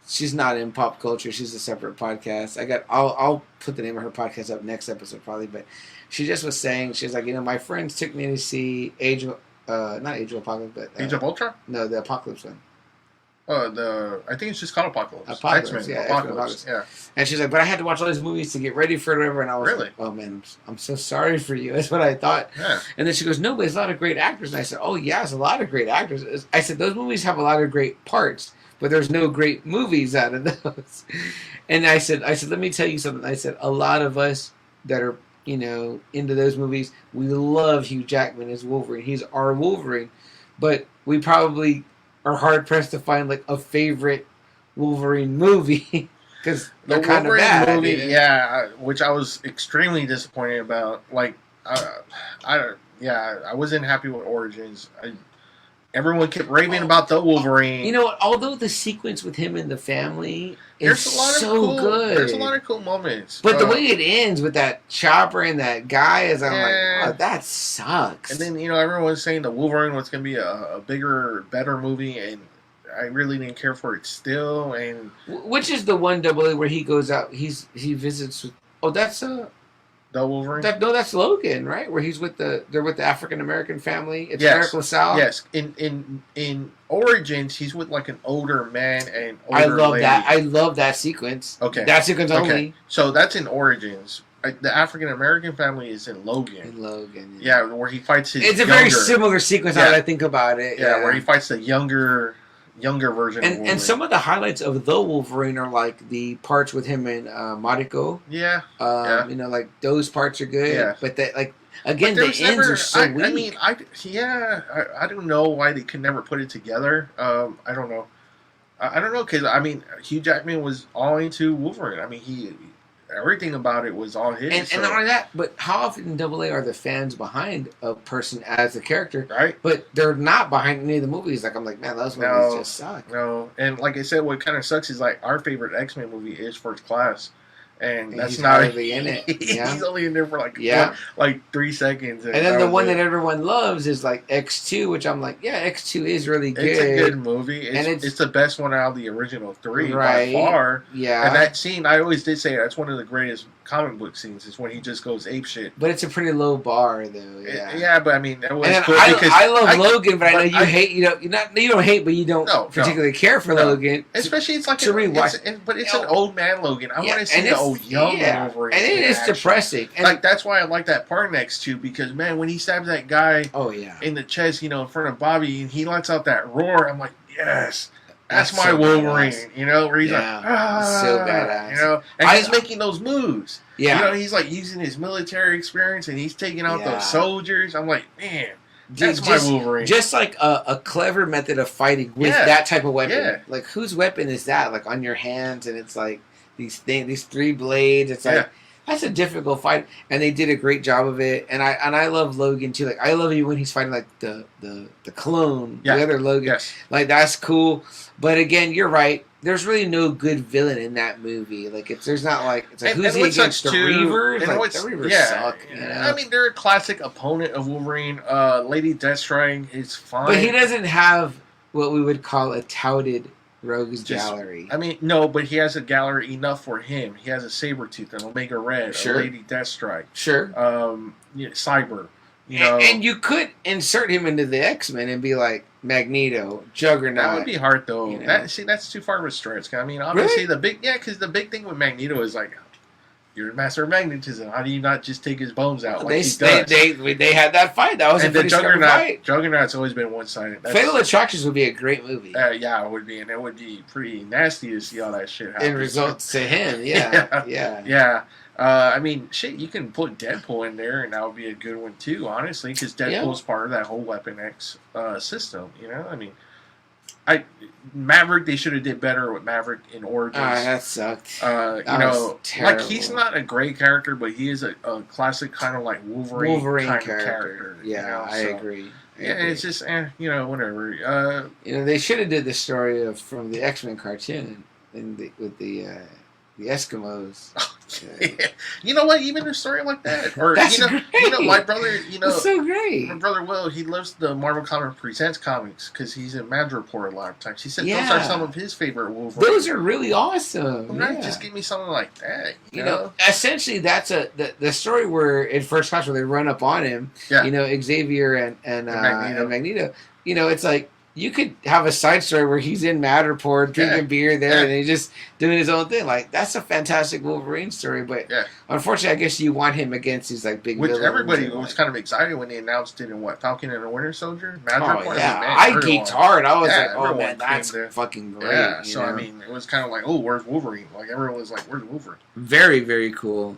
she's not in pop culture. She's a separate podcast. I'll put the name of her podcast up next episode probably, but she just was saying, she's like, my friends took me to see not Age of Apocalypse, but Age of Ultron? No, the Apocalypse one. I think it's just called Apocalypse. Apocalypse, yeah. Apocalypse. Yeah. And she's like, but I had to watch all these movies to get ready for it, whatever. And I was like, oh man, I'm so sorry for you. That's what I thought. Yeah. And then she goes, no, but there's a lot of great actors. And I said, oh yeah, there's a lot of great actors. I said, those movies have a lot of great parts, but there's no great movies out of those. And I said, let me tell you something. I said, a lot of us that are, into those movies, we love Hugh Jackman as Wolverine. He's our Wolverine, but we probably are hard pressed to find like a favorite Wolverine movie because they're kind of bad. Movie, yeah, which I was extremely disappointed about. Like, I wasn't happy with Origins. Everyone kept raving about the Wolverine. You know what? Although the sequence with him and the family is so good. There's a lot of cool moments. But the way it ends with that chopper and that guy is, I'm like, oh, that sucks. And then, everyone's saying the Wolverine was going to be a bigger, better movie, and I really didn't care for it still. And which is the one AA where he goes out, he visits with, that's the Wolverine? That's Logan, right? Where they're with the African American family. It's Eric LaSalle. Yes. In Origins, he's with like an older man and older I love lady. that. I love that sequence. Okay. That sequence only. So that's in Origins. The African American family is in Logan. Yeah, where he fights his. It's a very similar sequence. Now that I think about it. Yeah, where he fights the younger version of Wolverine. And some of the highlights of the Wolverine are like the parts with him and Mariko. Yeah. Like those parts are good. Yeah. But the ends are so weak. I mean, I don't know why they could never put it together. I don't know. I don't know, because, Hugh Jackman was all into Wolverine. I mean, everything about it was all his. And not only that, but how often in AA are the fans behind a person as the character? Right. But they're not behind any of the movies. Like, I'm like, man, those movies just suck. No. And like I said, what kind of sucks is, like, our favorite X-Men movie is First Class. And that's not really in it. Yeah. He's only in there for like 3 seconds. And then the one that everyone loves is like X2, which I'm like, yeah, X2 is really good. It's a good movie. It's the best one out of the original 3 by far. Yeah. And that scene, I always did say that's one of the greatest comic book scenes, is when he just goes ape shit. But it's a pretty low bar, though. Yeah, but I mean, that was cool because I love Logan, but I know you hate. You don't hate, but you don't particularly care for Logan. Especially it's like but it's an old man Logan. I want to see the old young Wolverine. And it is depressing. And like that's why I like that part next to, because man, when he stabs that guy, in the chest, in front of Bobby, and he lets out that roar, I'm like, yes. That's my so Wolverine, badass. Where he's like, so badass. And he's making those moves. Yeah. He's like using his military experience, and he's taking out those soldiers. I'm like, man, that's my Wolverine. Just like a clever method of fighting with that type of weapon. Yeah. Like, whose weapon is that? Like, on your hands, and it's like these 3 blades. It's like, that's a difficult fight, and they did a great job of it. And I love Logan too. Like, I love you when he's fighting like the clone, the other Logan. Yes. Like, that's cool. But again, you're right. There's really no good villain in that movie. Like, there's not like it's like who's he against the Reavers? Like, the Reavers suck. I mean, they're a classic opponent of Wolverine. Lady Deathstrike is fine, but he doesn't have what we would call a touted Rogue's Gallery. I mean, no, but he has a gallery enough for him. He has a Sabretooth, an Omega Red, a Lady Deathstrike. Sure. Cyber. You know, and you could insert him into the X-Men and be like Magneto, Juggernaut. That would be hard though. You know? That's too far of a stretch. I mean, obviously really? because the big thing with Magneto is like, you're a master of magnetism. How do you not just take his bones out like he does? They had that fight. That was a pretty scary fight. Juggernaut's always been one-sided. Fatal Attractions would be a great movie. Yeah, it would be, and it would be pretty nasty to see all that shit happen. It results to him. Yeah. I mean, shit, you can put Deadpool in there, and that would be a good one too, honestly, because Deadpool's part of that whole Weapon X system. You know, I mean, Maverick, they should have did better with Maverick in Origins. That sucked. Like he's not a great character, but he is a classic kind of like Wolverine kind character. Of character. Yeah, I agree. It's just, whatever. They should have did the story from the X-Men cartoon with the Eskimos. You know what? Even a story like that, or That's great. My brother, That's so great. My brother Will, he loves the Marvel Comics Presents comics because he's in Madripoor a lot of times. He said those are some of his favorite Wolverine. Those are really awesome. Well, just give me something like that. You know? Essentially, that's the story where in First Class where they run up on him. Yeah. Xavier and Magneto. It's like. You could have a side story where he's in Matterport drinking beer there, and he's just doing his own thing. Like, that's a fantastic Wolverine story, but unfortunately, I guess you want him against these like big. Which everybody was kind of excited when they announced it in Falcon and the Winter Soldier. I geeked hard. I was like, oh man, that's fucking great. Yeah, so I mean, it was kind of like, oh, where's Wolverine? Like everyone was like, where's Wolverine? Very, very cool.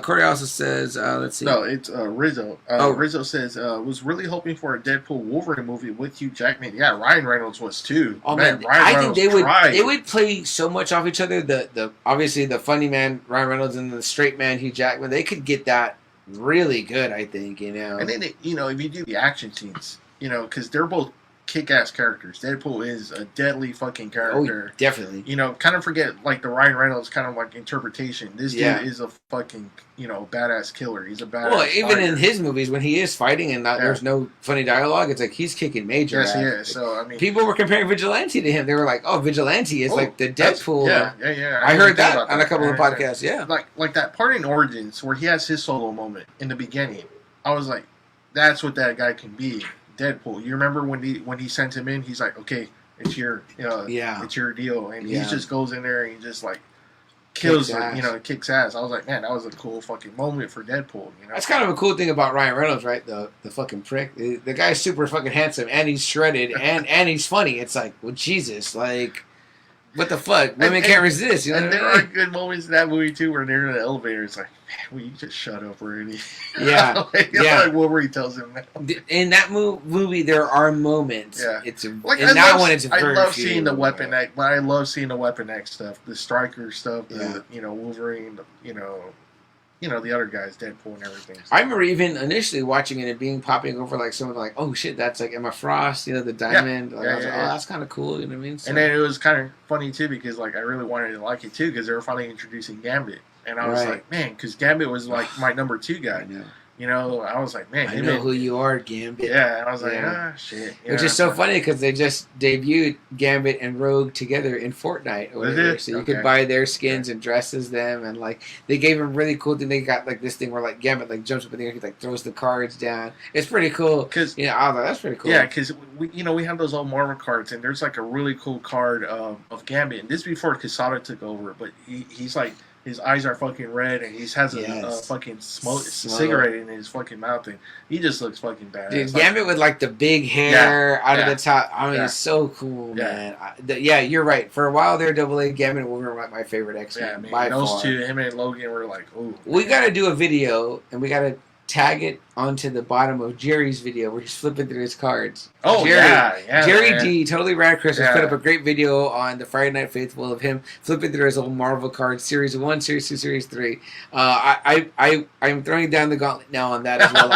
Corey also says, let's see. No, it's Rizzo. Rizzo says, was really hoping for a Deadpool Wolverine movie with Hugh Jackman. Yeah, Ryan Reynolds was too. Oh man, Ryan Reynolds they would play so much off each other. The obviously the funny man Ryan Reynolds and the straight man Hugh Jackman. They could get that really good. I think And then if you do the action scenes, because they're both kick-ass characters. Deadpool is a deadly fucking character. Oh, definitely. Kind of forget like the Ryan Reynolds kind of like interpretation. This dude is a fucking badass killer. He's a badass. Well, even in his movies when he is fighting and there's no funny dialogue, it's like he's kicking major. Yes, he is. So I mean, people were comparing Vigilante to him. They were like, "Oh, Vigilante is like the Deadpool." Yeah. I heard that on a couple of podcasts. Yeah, like that part in Origins where he has his solo moment in the beginning. I was like, that's what that guy can be. Deadpool. You remember when he sent him in? He's like, okay, it's your it's your deal, and he just goes in there and he just like kills it, kicks ass. I was like, man, that was a cool fucking moment for Deadpool. That's kind of a cool thing about Ryan Reynolds, right? The fucking prick. The guy's super fucking handsome and he's shredded and he's funny. It's like, well, Jesus, like. What the fuck? Women can't resist. And there are good moments in that movie too where they're in the elevator. It's like, man, will you just shut up already? Yeah, like Wolverine tells him that. In that movie, there are moments. Yeah, it's like in that one. It's very I love seeing the Weapon X, but I love seeing the Weapon X stuff, the Stryker stuff, the Wolverine, the other guys, Deadpool and everything. So. I remember even initially watching it and popping over like someone like, oh shit, that's like Emma Frost, the diamond. I was like, oh, that's kind of cool, you know what I mean? So, and then it was kind of funny too because like I really wanted to like it too because they were finally introducing Gambit, and I was like, man, because Gambit was like my number 2 guy. I was like, man, I know who you are, Gambit. Yeah, and I was like, shit. Which is so funny because they just debuted Gambit and Rogue together in Fortnite over there. So you could buy their skins and dress as them, and like they gave them really cool thing. They got like this thing where like Gambit like jumps up in the air, he like throws the cards down. It's pretty cool. Because I was like, that's pretty cool. Yeah, because we have those old Marvel cards, and there's like a really cool card of Gambit. And this is before Quesada took over, but he's like. His eyes are fucking red, and he has a fucking cigarette in his fucking mouth, and he just looks fucking badass. Dude, Gambit with like the big hair out of the top. I mean, it's so cool, man. You're right. For a while there, AA Gambit and Wolverine were my favorite X-Men. Yeah, those two, him and Logan, were like, ooh. We got to do a video, and we got to tag it onto the bottom of Jerry's video where he's flipping through his cards. Oh, Jerry D, totally rad Christmas, put up a great video on the Friday Night Faithful of him flipping through his old Marvel cards, Series 1, Series 2, Series 3. I'm throwing down the gauntlet now on that as well.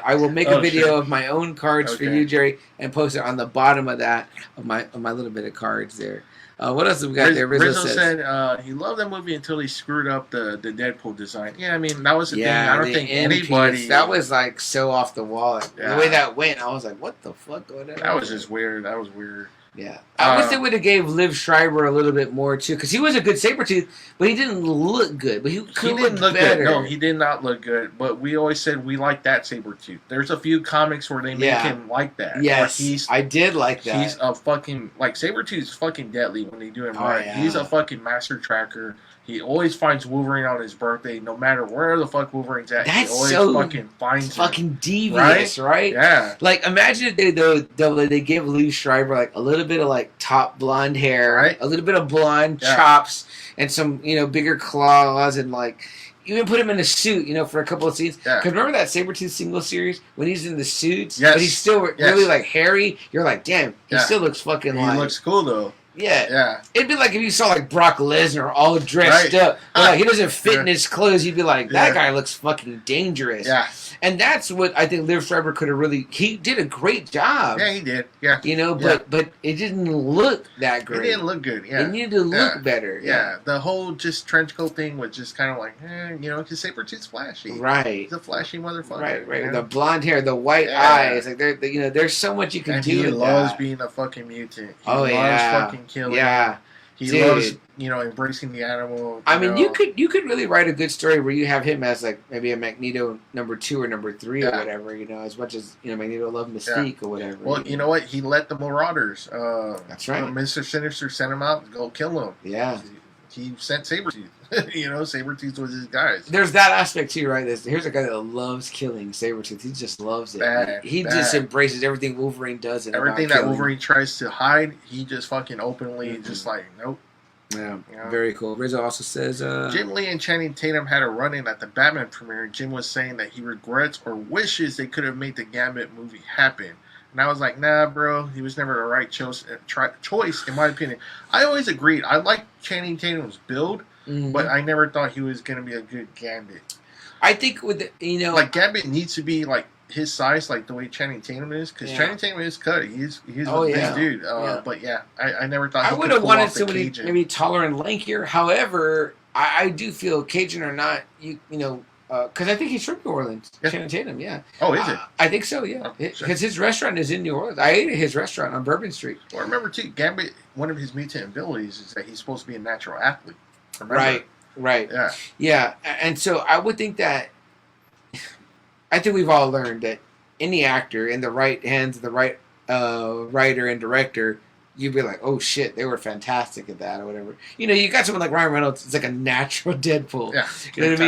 I will make a video of my own cards for you, Jerry, and post it on the bottom of that, of my little bit of cards there. What else have we got there? Rizzo said he loved that movie until he screwed up the Deadpool design. Yeah, I mean, that was the thing. I don't think anybody... That was like so off the wall. The way that went, I was like, what the fuck going on? That was just weird. That was weird. Yeah. I wish they would have gave Liv Schreiber a little bit more, too, because he was a good Sabretooth, but he didn't look good. But he could look better. Good. No, he did not look good, but we always said we like that Sabretooth. There's a few comics where they make him like that. Yes, I did like that. He's a fucking, like, Sabretooth's fucking deadly when they do him right. Yeah. He's a fucking master tracker. He always finds Wolverine on his birthday, no matter where the fuck Wolverine's at. That's he always so fucking finds fucking him. Devious, right? Yeah. Like, imagine if they give Liv Schreiber like a little bit of like top blonde hair, a little bit of blonde chops, and some bigger claws, and like even put him in a suit, for a couple of scenes. Because remember that Sabretooth single series when he's in the suits, but he's still really like hairy. You're like, damn, he still looks fucking. He looks cool though. Yeah. It'd be like if you saw like Brock Lesnar all dressed up. Like, he doesn't fit in his clothes. You'd be like, that guy looks fucking dangerous. Yeah. And that's what I think Liv Schreiber could have really... He did a great job. Yeah, he did. Yeah. But it didn't look that great. It didn't look good, It needed to look better. Yeah. The whole just trench coat thing was just kind of like, because Sabretooth's flashy. Right. He's a flashy motherfucker. Right. The blonde hair, the white eyes. Like, there's so much you can do with that. He loves being a fucking mutant. He loves fucking killing. Yeah. He loves, embracing the animal. I mean, you could really write a good story where you have him as like maybe a Magneto number 2 or number 3 or whatever. As much as Magneto loved Mystique or whatever. Well, you know what? He let the Marauders. That's right. Mr. Sinister sent him out to go kill him. Yeah. He sent Sabretooth. Sabretooth was his guys. There's that aspect too, right? Here's a guy that loves killing Sabretooth. He just loves it. He just embraces everything Wolverine does. And everything that Wolverine tries to hide, he just fucking openly just like, nope. Yeah, very cool. Rizzo also says... Jim Lee and Channing Tatum had a run-in at the Batman premiere. Jim was saying that he regrets or wishes they could have made the Gambit movie happen. And I was like, nah, bro, he was never the right choice, in my opinion. I always agreed. I liked Channing Tatum's build, but I never thought he was going to be a good Gambit. I think with like Gambit needs to be like his size, like the way Channing Tatum is, because Channing Tatum is cut. He's a big dude. But I never thought I would have wanted somebody maybe taller and lankier. However, I do feel Cajun or not, because I think he's from New Orleans. Channing Tatum, Oh, is it? I think so, because his restaurant is in New Orleans. I ate at his restaurant on Bourbon Street. Well, remember too, Gambit. One of his mutant abilities is that he's supposed to be a natural athlete. Remember? Right. Yeah, and so I would think that. I think we've all learned that any actor in the right hands of the right writer and director, you'd be like, oh shit, they were fantastic at that or whatever. You got someone like Ryan Reynolds, it's like a natural Deadpool. Yeah. You know what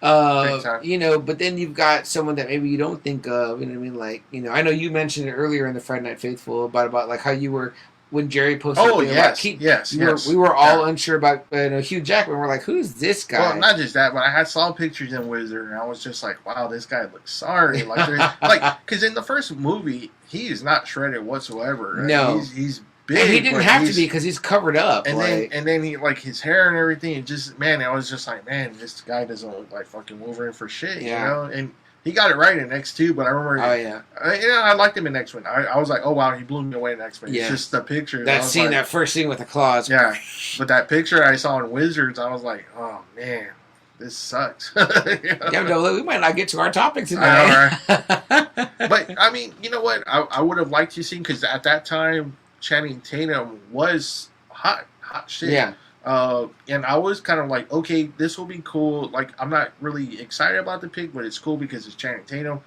I mean? But then you've got someone that maybe you don't think of, you know what I mean? Like, I know you mentioned it earlier in the Friday Night Faithful about like how you were when Jerry posted about Keith. We were all unsure about Hugh Jackman. We're like, who's this guy? Well, not just that, but I saw pictures in Wizard, and I was just like, wow, this guy looks sorry. Like, because in the first movie, he is not shredded whatsoever. No, he's big. And he didn't have to be because he's covered up. And then he like his hair and everything. It just I was just like, man, this guy doesn't look like fucking Wolverine for shit. And he got it right in X2, but I remember... Oh, yeah. I liked him in X-Men. I was like, oh, wow, he blew me away in X-Men. Yeah. It's just the picture. That first scene with the claws. Yeah. But that picture I saw in Wizards, I was like, oh, man, this sucks. We might not get to our topic today. But, I mean, you know what? I would have liked to see, because at that time, Channing Tatum was hot shit. Yeah. And I was kind of like, okay, this will be cool. Like, I'm not really excited about the pick, but it's cool because it's Channing Tatum.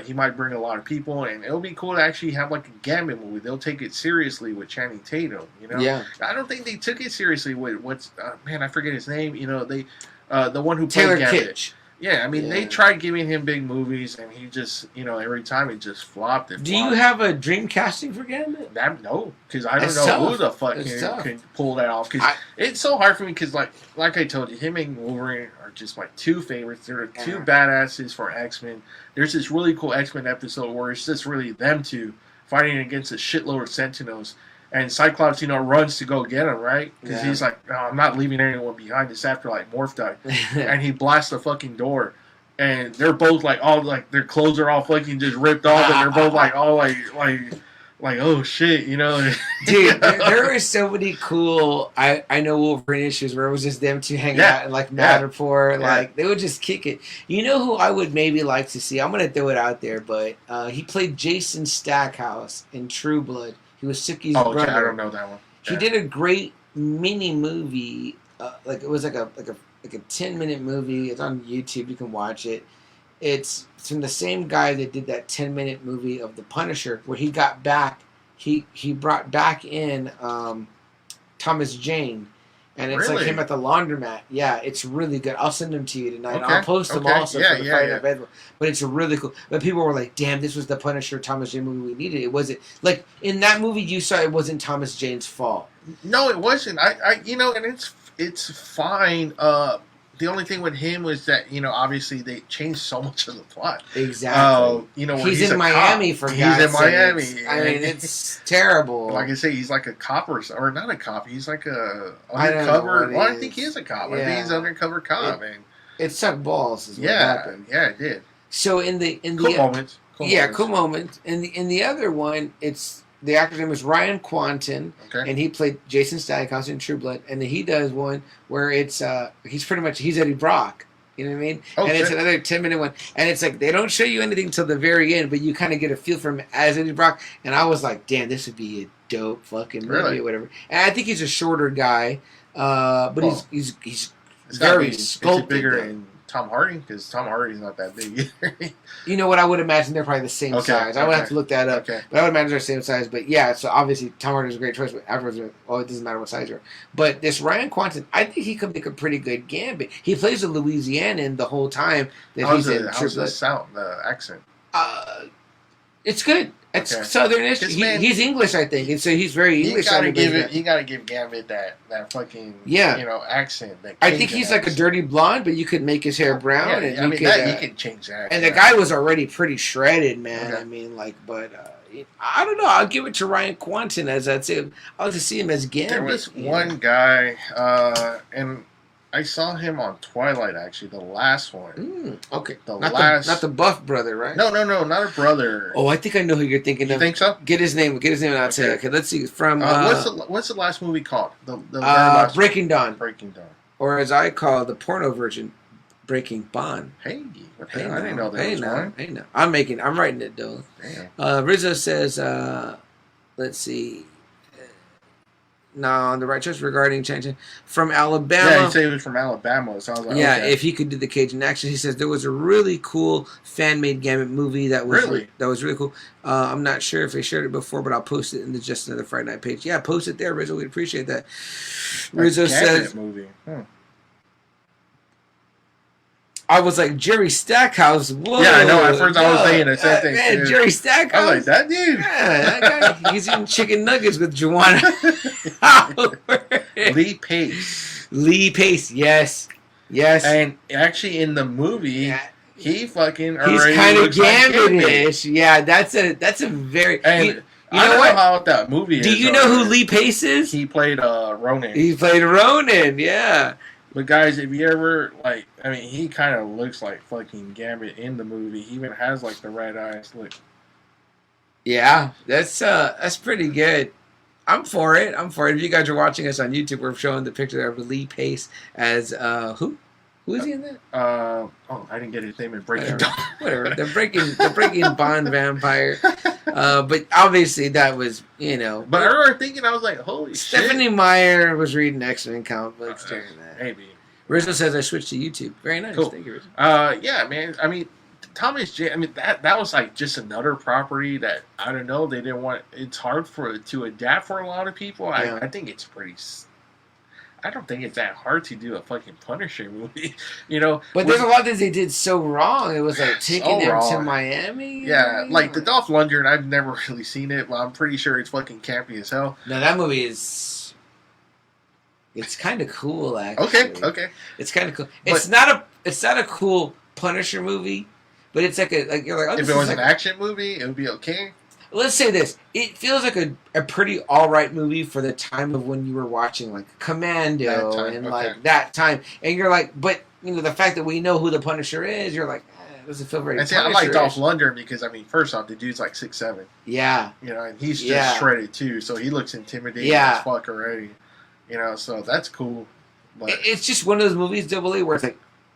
He might bring a lot of people, and it'll be cool to actually have like a Gambit movie. They'll take it seriously with Channing Tatum. Yeah. I don't think they took it seriously with I forget his name. The one who Taylor played Gambit. Kitsch. Yeah, I mean, they tried giving him big movies, and he just, every time it just flopped. Do you have a dream casting for Gambit? No, because I don't know who the fuck can pull that off. Because it's so hard for me, because like I told you, him and Wolverine are just my two favorites. They're two badasses for X-Men. There's this really cool X-Men episode where it's just really them two fighting against a shitload of Sentinels. And Cyclops, runs to go get him, right? Because he's like, no, I'm not leaving anyone behind. This after like Morph died, and he blasts the fucking door, and they're both like all like their clothes are all fucking just ripped off, and they're both like all like oh shit, Dude, there are so many cool. I know Wolverine issues where it was just them two hanging out in like Matterport, like they would just kick it. You know who I would maybe like to see? I'm gonna throw it out there, but he played Jason Stackhouse in True Blood. He was Suki's brother. Okay, I don't know that one. He did a great mini movie. Like it was like a 10-minute movie. It's on YouTube. You can watch it. It's from the same guy that did that 10-minute movie of The Punisher, where he got back. He brought back in Thomas Jane. And it's like him at the laundromat. Yeah, it's really good. I'll send them to you tonight. I'll post them also for the Friday Night Red. But it's really cool. But people were like, damn, this was the Punisher Thomas Jane movie we needed. It wasn't. Like, in that movie you saw, it wasn't Thomas Jane's fault. No, it wasn't. And it's fine. The only thing with him was that, obviously they changed so much of the plot. Exactly. He's in Miami for God's sake. He's in Miami. I mean, it's terrible. Like I say, he's like a cop or not a cop. He's like a undercover. I think he is a cop. I think he's an undercover cop. It sucked balls. Is what happened. Yeah, it did. So in the cool moments. Cool moments. In the other one, it's. The actor's name is Ryan Quanten, and he played Jason Stackhouse in True Blood. And then he does one where it's he's Eddie Brock. You know what I mean? And it's another 10-minute one. And it's like they don't show you anything till the very end, but you kind of get a feel for him as Eddie Brock. And I was like, damn, this would be a dope fucking movie or whatever. And I think he's a shorter guy, but he's very sculpted. Is he bigger than Tom Hardy? Because Tom Hardy's not that big either. You know what? I would imagine they're probably the same size. I would have to look that up. But I would imagine they're the same size. But yeah, so obviously Tom Hardy's a great choice. But afterwards, it doesn't matter what size you're. But this Ryan Quanten, I think he could make a pretty good Gambit. He plays a Louisianan the whole time that he's in. How's the accent? It's good. It's Southernish. He's English, I think, and so he's very English. You gotta give Gambit that fucking accent. I think he's like a dirty blonde, but you could make his hair brown, and you could change that. And the guy was already pretty shredded, man. I mean, but I don't know. I'll give it to Ryan Quanten as I'd say. I'll just see him as Gambit. There was one guy, and I saw him on Twilight, actually, the last one. Okay. Not the buff brother, right? No, not a brother. Oh, I think I know who you're thinking of. You think so? Get his name, and I'll tell you. Okay, let's see. From what's the last movie called? The very last Breaking Dawn. Breaking Dawn. Or as I call the porno version, Breaking Bond. Hey, I didn't know that was one. Hey, no. I'm writing it, though. Rizzo says, let's see. No, the right choice regarding changing from Alabama. Yeah, he said he was from Alabama. So I was like, if he could do the Cajun accent. He says there was a really cool fan-made Gambit movie that was really cool. I'm not sure if they shared it before, but I'll post it in the Just Another Friday Night page. Yeah, post it there, Rizzo. We'd appreciate that. Rizzo says, movie. I was like, Jerry Stackhouse. Whoa. Yeah, I know. At first I was saying the same thing. Man, Jerry Stackhouse. I was like, that dude. Yeah, that guy. He's eating chicken nuggets with Joanna. Lee Pace. Lee Pace, yes. And actually in the movie, he fucking he's kind of Gambit-ish. Yeah, that's a very... And you know what? How that movie is. Do you know who Lee Pace is? He played Ronan. He played Ronan, yeah. But guys, if you ever he kind of looks like fucking Gambit in the movie. He even has like the red eyes. Look. Yeah, that's pretty good. I'm for it. If you guys are watching us on YouTube, we're showing the picture of Lee Pace as who? Who is he in that? I didn't get his name in Breaking Dawn. Whatever. The breaking Bond vampire. But obviously that was, But I remember thinking, I was like, holy shit. Stephanie Meyer was reading X-Men comic books during that. Maybe. Rizzo says I switched to YouTube. Very nice. Cool. Thank you, Rizzo. Yeah, man. I mean, Thomas J. I mean, that was like just another property that, I don't know, they didn't want. It's hard to adapt for a lot of people. I think it's pretty. I don't think it's that hard to do a fucking Punisher movie, But there's a lot of things they did so wrong. It was like taking him to Miami. Yeah, like the Dolph Lundgren, I've never really seen it, but I'm pretty sure it's fucking campy as hell. No, that movie is... It's kind of cool, actually. Okay. It's kind of cool. It's not a cool Punisher movie, but it's like you're like, oh, if it was an action movie, it would be okay. Let's say this. It feels like a pretty alright movie for the time of when you were watching like Commando that time. And you're like, but the fact that we know who the Punisher is, you're like, it doesn't feel very Punisher-ish. I like Dolph Lundgren because, first off, the dude's like 6'7". Yeah. And he's just shredded too, so he looks intimidating as fuck already. So that's cool. But it's just one of those movies, Double-A, where it's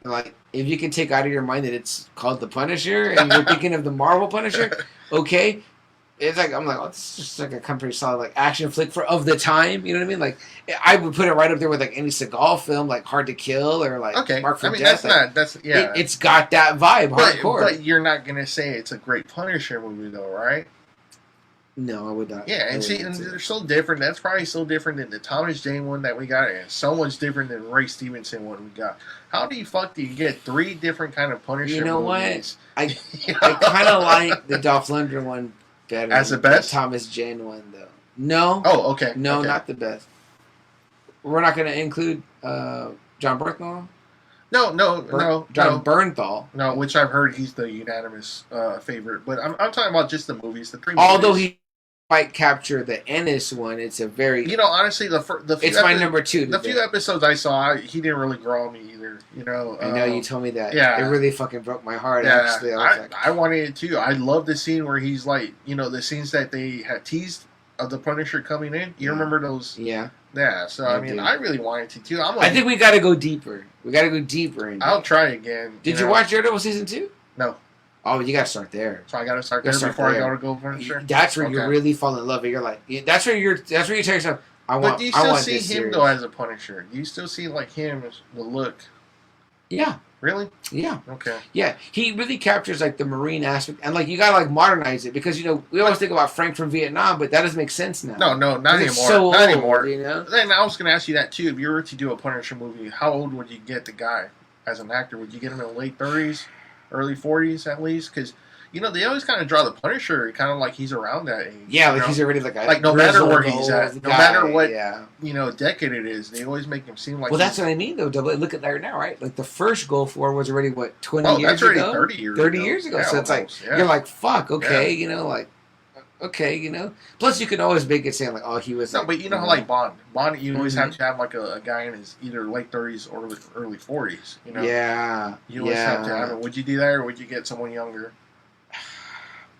like if you can take out of your mind that it's called The Punisher and you're thinking of the Marvel Punisher, okay. it's like I'm like, oh, this is just like a pretty solid like action flick of the time. You know what I mean? Like I would put it right up there with like any Seagal film, like Hard to Kill or like Mark for Death. It's got that vibe, hardcore. But you're not gonna say it's a great Punisher movie, though, right? No, I would not. Yeah, and they're so different. That's probably so different than the Thomas Jane one that we got, and so much different than Ray Stevenson one we got. How do you get 3 different kind of Punisher? You know movies? What? I kind of like the Dolph Lundgren one better. As the best? The Thomas Jane one, though. No. Oh, okay. No, okay. Not the best. We're not going to include John Bernthal. No. John Bernthal. No, which I've heard he's the unanimous favorite. But I'm talking about just the movies, the 3 movies. Although he might capture the Ennis one, it's a very... You know, honestly, it's my number 2. The few episodes I saw, he didn't really grow on me either. You know, I know you told me that. Yeah, it really fucking broke my heart. Yeah, actually, I wanted it too. I love the scene where he's like, you know, the scenes that they had teased of the Punisher coming in. You remember those? Yeah. Yeah. So I mean, I really wanted to too. I think we got to go deeper. We got to go deeper. I'll try again. Did you watch Daredevil season 2? No. Oh, you got to start there. So I got to start there before I go Punisher. That's where you really fall in love. You're like, that's where you tell yourself, But do you still see him though as a Punisher? Do you still see like him as the look? Yeah. Really? Yeah. Okay. Yeah, he really captures like the Marine aspect, and like you gotta like modernize it because you know we always think about Frank from Vietnam, but that doesn't make sense now. No, not anymore. So not anymore. You know. Then I was gonna ask you that too. If you were to do a Punisher movie, how old would you get the guy as an actor? Would you get him in the late 30s, early 40s at least? Because you know, they always kind of draw the Punisher kind of like he's around that age. Yeah, like he's already like no matter where he's at, no matter what you know decade it is, they always make him seem like. Well, that's what I mean though. Look at that now, right? Like the first Gulf War was already what 20 years that's already ago, 30 years. 30 years ago. Yeah, so it's almost, like you're like fuck, okay, you know, like okay, you know. Plus, you can always make it saying like, oh, he was. No, but you know how like Bond, you always have to have like a guy in his either late 30s or early 40s. You know. Yeah. You always have to have it. Would you do that, or would you get someone younger?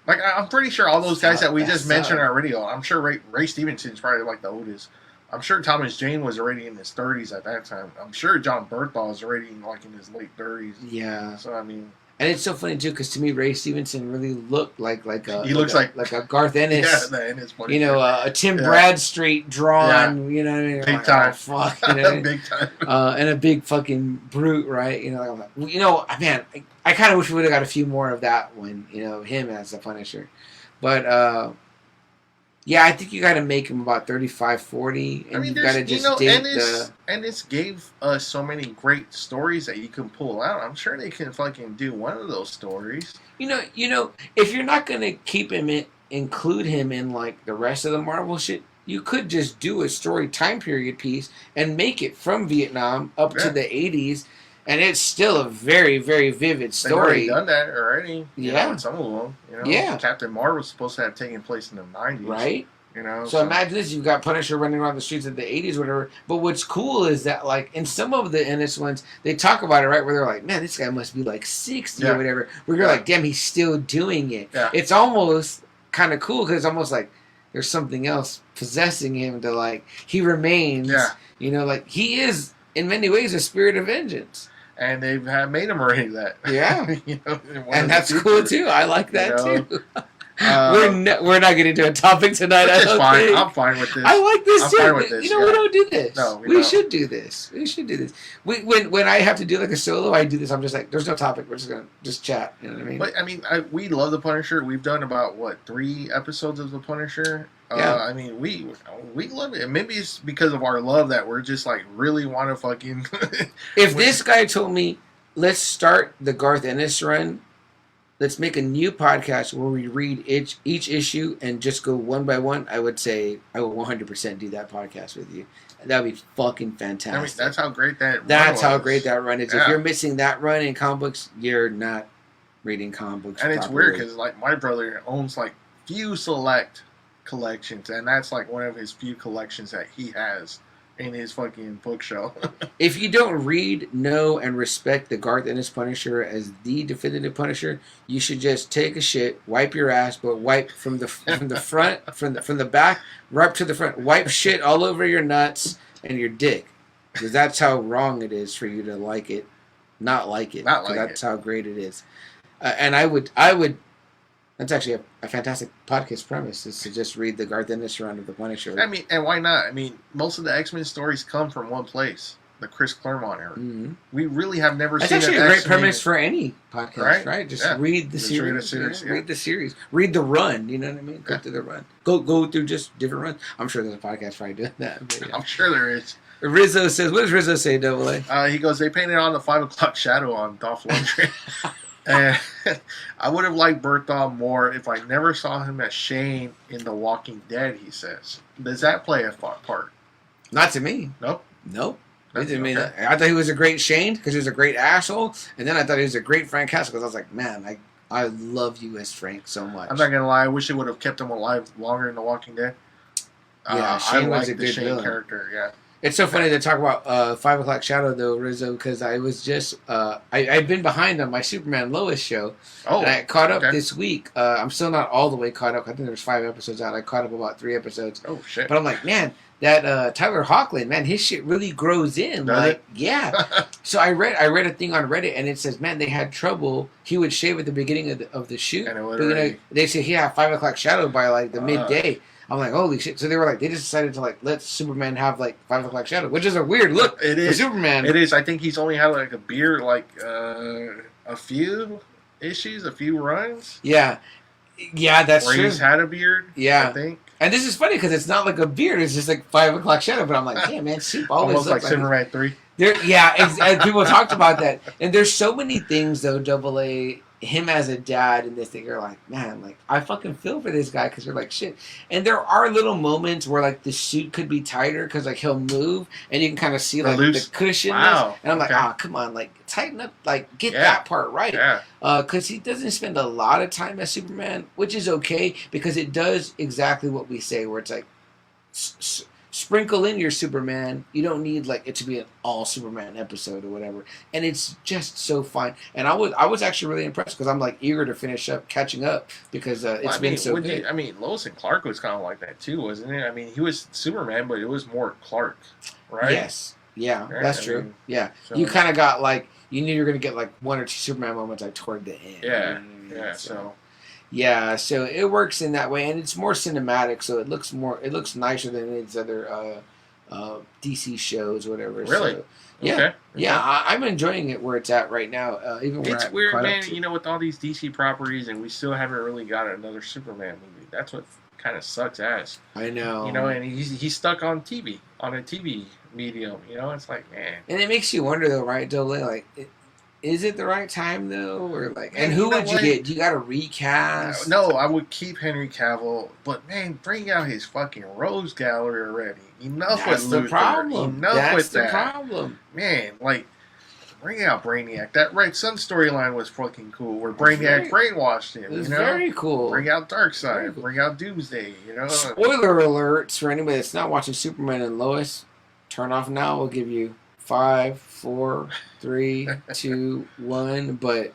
Like, I'm pretty sure all those guys that we just mentioned already, I'm sure Ray Stevenson's probably like the oldest. I'm sure Thomas Jane was already in his 30s at that time. I'm sure John Bernthal is already like in his late 30s. Yeah. So, I mean... And it's so funny, too, because to me, Ray Stevenson really looked like a... He looks like a Garth Ennis. Yeah, the Ennis. You know, a Tim Bradstreet drawn, you know what I mean? Big time. Oh, fuck, you know? Big time. And a big fucking brute, right? You know, man, I kind of wish we would have got a few more of that one, you know, him as the Punisher. But, yeah, I think you got to make him about 35, 40. And you got to just date Ennis gave us so many great stories that you can pull out. I'm sure they can fucking do one of those stories. You know, if you're not going to include him in, like, the rest of the Marvel shit, you could just do a story time period piece and make it from Vietnam up to the 80s. And it's still a very, very vivid story. They've already done that already. Yeah. In some of them. You know? Yeah. Captain Marvel was supposed to have taken place in the 90s. Right. You know. So imagine this: you've got Punisher running around the streets of the 80s, whatever. But what's cool is that, like, in some of the Ennis ones, they talk about it, right? Where they're like, "Man, this guy must be like 60 or whatever." Where you're like, "Damn, he's still doing it." Yeah. It's almost kind of cool because it's almost like there's something else possessing him to like he remains. Yeah. You know, like he is in many ways a spirit of vengeance. And they've made him already that. Yeah. You know, and that's cool too. I like that too. We're not getting into a topic tonight. Fine. I'm fine with this. I like this too. Fine with this, we don't do this. No, we should do this. When I have to do like a solo, I do this. I'm just like, there's no topic. We're just gonna just chat. You know what I mean? But I mean, we love the Punisher. We've done about 3 episodes of the Punisher. Yeah. I mean, we love it. Maybe it's because of our love that we're just like really want to fucking. If this guy told me, let's start the Garth Ennis run. Let's make a new podcast where we read each issue and just go one by one. I would say I will 100% do that podcast with you. That would be fucking fantastic. I mean, that's how great that. How great that run is. Yeah. If you're missing that run in comic books, you're not reading comic books. And properly. It's weird because like my brother owns like few select collections, and that's like one of his few collections that he has in his fucking bookshelf. If you don't read, know, and respect the Garth Ennis Punisher as the definitive Punisher, you should just take a shit, wipe your ass, but wipe from the front, from the back, right up to the front. Wipe shit all over your nuts and your dick, because that's how wrong it is for you to like it, not like it. That's how great it is. And I would. That's actually a fantastic podcast premise, is to just read the Garth Ennis run of the Punisher. I mean, and why not? I mean, most of the X-Men stories come from one place, the Chris Claremont era. Mm-hmm. We really have never seen That's actually a great premise for any podcast, right? Just read the series. Read the series. Read the run, you know what I mean? Go through the run. Go through just different runs. I'm sure there's a podcast probably doing that. But, I'm sure there is. Rizzo says, what does Rizzo say, Double A? He goes, they painted on the 5 o'clock shadow on Dolph Lundgren. And I would have liked Berthal more if I never saw him as Shane in The Walking Dead, he says. Does that play a part? Not to me. Nope. I thought he was a great Shane because he was a great asshole. And then I thought he was a great Frank Castle because I was like, man, I love you as Frank so much. I'm not going to lie. I wish they would have kept him alive longer in The Walking Dead. Yeah, Shane was a good Shane character, yeah. It's so funny to talk about 5 o'clock shadow though, Rizzo, because I was just I've been behind on my Superman Lois show. Oh, and I caught up this week. I'm still not all the way caught up. I think there's 5 episodes out. I caught up about 3 episodes. Oh shit! But I'm like, man, that Tyler Hoechlin, man, his shit really grows in. Does it? Yeah. So I read a thing on Reddit, and it says, man, they had trouble. He would shave at the beginning of the shoot. And it would they said he had 5 o'clock shadow by like the midday. I'm like, holy shit. So they were like, they just decided to like let Superman have like 5 o'clock shadow, which is a weird look for Superman. It is. I think he's only had like a beard, like a few issues, a few runs. Yeah. Yeah, that's where true. He's had a beard. Yeah. I think. And this is funny because it's not like a beard. It's just like 5 o'clock shadow. But I'm like, damn, man, Soup always almost like Superman 3. And people talked about that. And there's so many things, though, Double A, him as a dad and this thing, you're like, man, like, I fucking feel for this guy because you're like, shit. And there are little moments where, like, the suit could be tighter because, like, he'll move and you can kind of see, like, the cushion. Wow. And I'm like, come on, like, tighten up, like, get that part right. Yeah. Because he doesn't spend a lot of time as Superman, which is okay because it does exactly what we say, where it's like, sprinkle in your Superman. You don't need like it to be an all Superman episode or whatever, and it's just so fun. And I was actually really impressed because I'm like eager to finish up, catching up because it's been so good. Lois and Clark was kind of like that too, wasn't it? I mean, he was Superman, but it was more Clark, right? Yes, yeah, right? That's true. Yeah, so, you kind of got like you knew you were gonna get like 1 or 2 Superman moments like toward the end. Yeah, Yeah, so it works in that way, and it's more cinematic, so it looks nicer than its other DC shows or whatever. Really? So, yeah, okay. Yeah, I'm enjoying it where it's at right now. Even it's weird, man. You know, with all these DC properties, and we still haven't really got another Superman movie. That's what kind of sucks ass. I know. You know, and he's stuck on TV, on a TV medium. You know, it's like, man. And it makes you wonder, though, right, Dole? Like. Is it the right time though, or like? And who would you get? You got to recast? No, I would keep Henry Cavill, but man, bring out his fucking Rose Gallery already. Enough with Luthor. Problem. Enough with that. That's the problem. Man, like, bring out Brainiac. That Red Sun storyline was fucking cool. Where Brainiac brainwashed him. It was very cool. Bring out Darkseid. Cool. Bring out Doomsday. You know. Spoiler alerts for anybody that's not watching Superman and Lois. Turn off now. We'll give you 5, 4, 3, 2, 1. But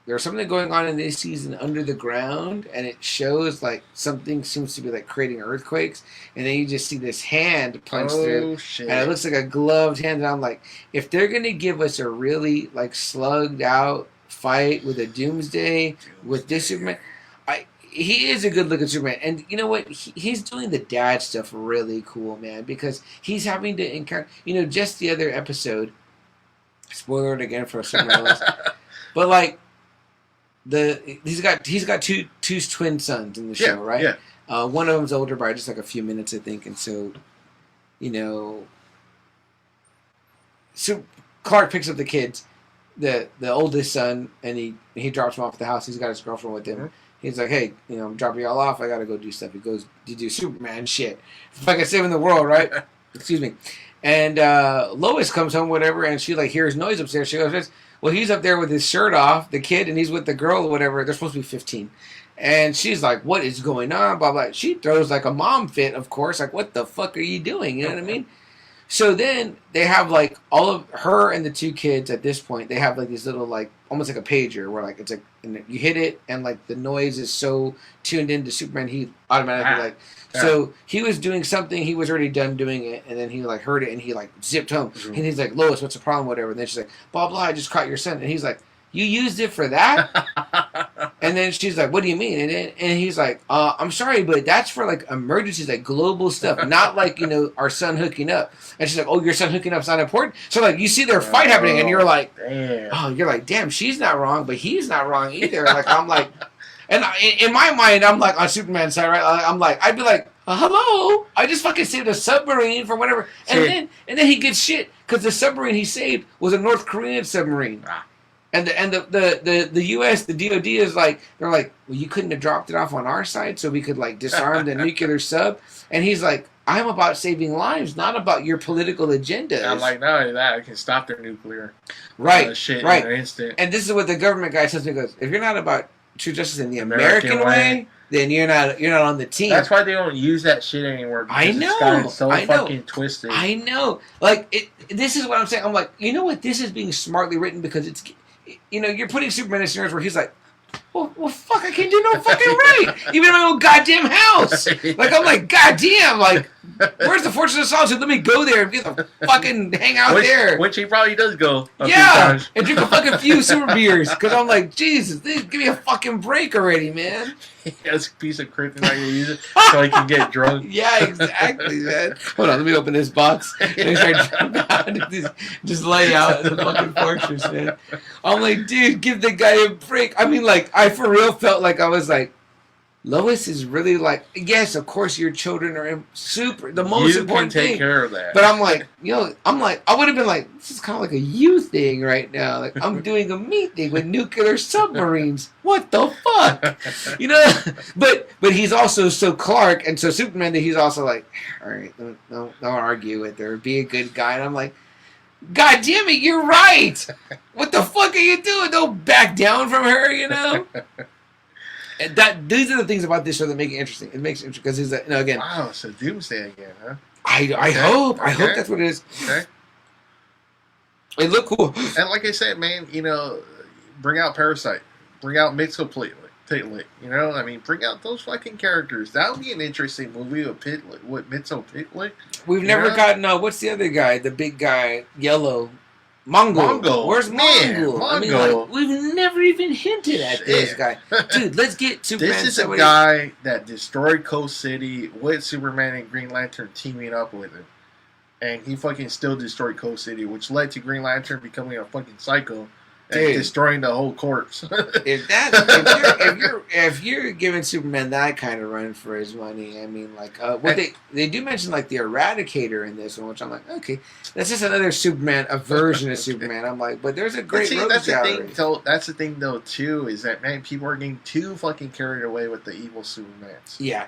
there's something going on in this season under the ground, and it shows like something seems to be like creating earthquakes, and then you just see this hand punch through, shit. And it looks like a gloved hand. And I'm like, if they're gonna give us a really like slugged out fight with a Doomsday with this Superman, he is a good-looking Superman. And you know what? He's doing the dad stuff really cool, man, because he's having to encounter... You know, just the other episode... Spoiler it again for Superman. But, like, he's got two twin sons in the show, right? Yeah. One of them's older by just, like, a few minutes, I think. And so, you know... So Clark picks up the kids, the oldest son, and he drops him off at the house. He's got his girlfriend with him. Mm-hmm. He's like, hey, you know, I'm dropping y'all off. I got to go do stuff. He goes to do Superman shit. Fucking saving the world, right? Excuse me. And Lois comes home, whatever, and she, like, hears noise upstairs. She goes, well, he's up there with his shirt off, the kid, and he's with the girl or whatever. They're supposed to be 15. And she's like, what is going on? Blah, blah. She throws, like, a mom fit, of course. Like, what the fuck are you doing? You know what I mean? So then they have, like, all of her and the 2 kids at this point, they have, like, these little, like, almost like a pager where, like, it's like, and you hit it and, like, the noise is so tuned into Superman, he automatically, so he was doing something, he was already done doing it, and then he, like, heard it and he, like, zipped home. Mm-hmm. And he's like, Lois, what's the problem, whatever. And then she's like, blah, blah, I just caught your son. And he's like, You used it for that? And then she's like, what do you mean? And he's like, I'm sorry, but that's for like emergencies, like global stuff, not like, our son hooking up. And she's like, oh, your son hooking up's not important? So like, you see their fight happening and you're like, damn, she's not wrong, but he's not wrong either. Like, I'm like, and in my mind, I'm like on Superman's side, right? I'm like, I'd be like, hello, I just fucking saved a submarine from whatever. And then he gets shit because the submarine he saved was a North Korean submarine. And the U.S., the DOD is like, they're like, well, you couldn't have dropped it off on our side so we could like disarm the nuclear sub. And he's like, I'm about saving lives, not about your political agendas. I'm like, not only that, I can stop their nuclear shit right. in an instant. And this is what the government guy says. He goes, if you're not about true justice in the American way, then you're not on the team. That's why they don't use that shit anymore. I know. It's gotten so fucking twisted. I know. Like, this is what I'm saying. I'm like, you know what? This is being smartly written because it's, you're putting Superman in scenarios where he's like, well, fuck, I can't do no fucking right. Even in my own goddamn house. Like, I'm like, goddamn, like, where's the Fortress of Solitude? Let me go there and get the fucking hang out there. Which he probably does go. Yeah, and drink a fucking few super beers. Because I'm like, Jesus, give me a fucking break already, man. He has a piece of kryptonite to use it so he can get drunk. Yeah, exactly, man. Hold on, let me open this box and start just lay out in the fucking fortress, man. I'm like, dude, give the guy a break. I mean, like, I for real felt like I was like, Lois is really like, yes, of course your children are the most important thing. You can take care of that. But I'm like, I would have been like, this is kind of like a you thing right now. Like, I'm doing a me thing with nuclear submarines. What the fuck? But he's also so Clark and so Superman that he's also like, all right, don't argue with her. Be a good guy. And I'm like, God damn it, you're right. What the fuck are you doing? Don't back down from her, And these are the things about this show that make it interesting. It makes it interesting because he's like, again. Wow, so Doomsday again, huh? I hope that's what it is. Okay. It looked cool. And like I said, man, bring out Parasite, bring out Mixoplately. Bring out those fucking characters. That would be an interesting movie with Mixoplately. We've never gotten. What's the other guy? The big guy, yellow. Mongol. Where's Mongol? Mongol. I mean, like, we've never even hinted at this guy. Dude, let's get Superman. This is a guy that destroyed Coast City with Superman and Green Lantern teaming up with him. And he fucking still destroyed Coast City, which led to Green Lantern becoming a fucking psycho and destroying the whole corpse. if you're giving Superman that kind of run for his money, I mean, like, they do mention like the Eradicator in this one, which I'm like, okay, that's just another Superman, a version of Superman. I'm like, but there's a great that's the thing though too, is that, man, people are getting too fucking carried away with the evil Supermans. Yeah.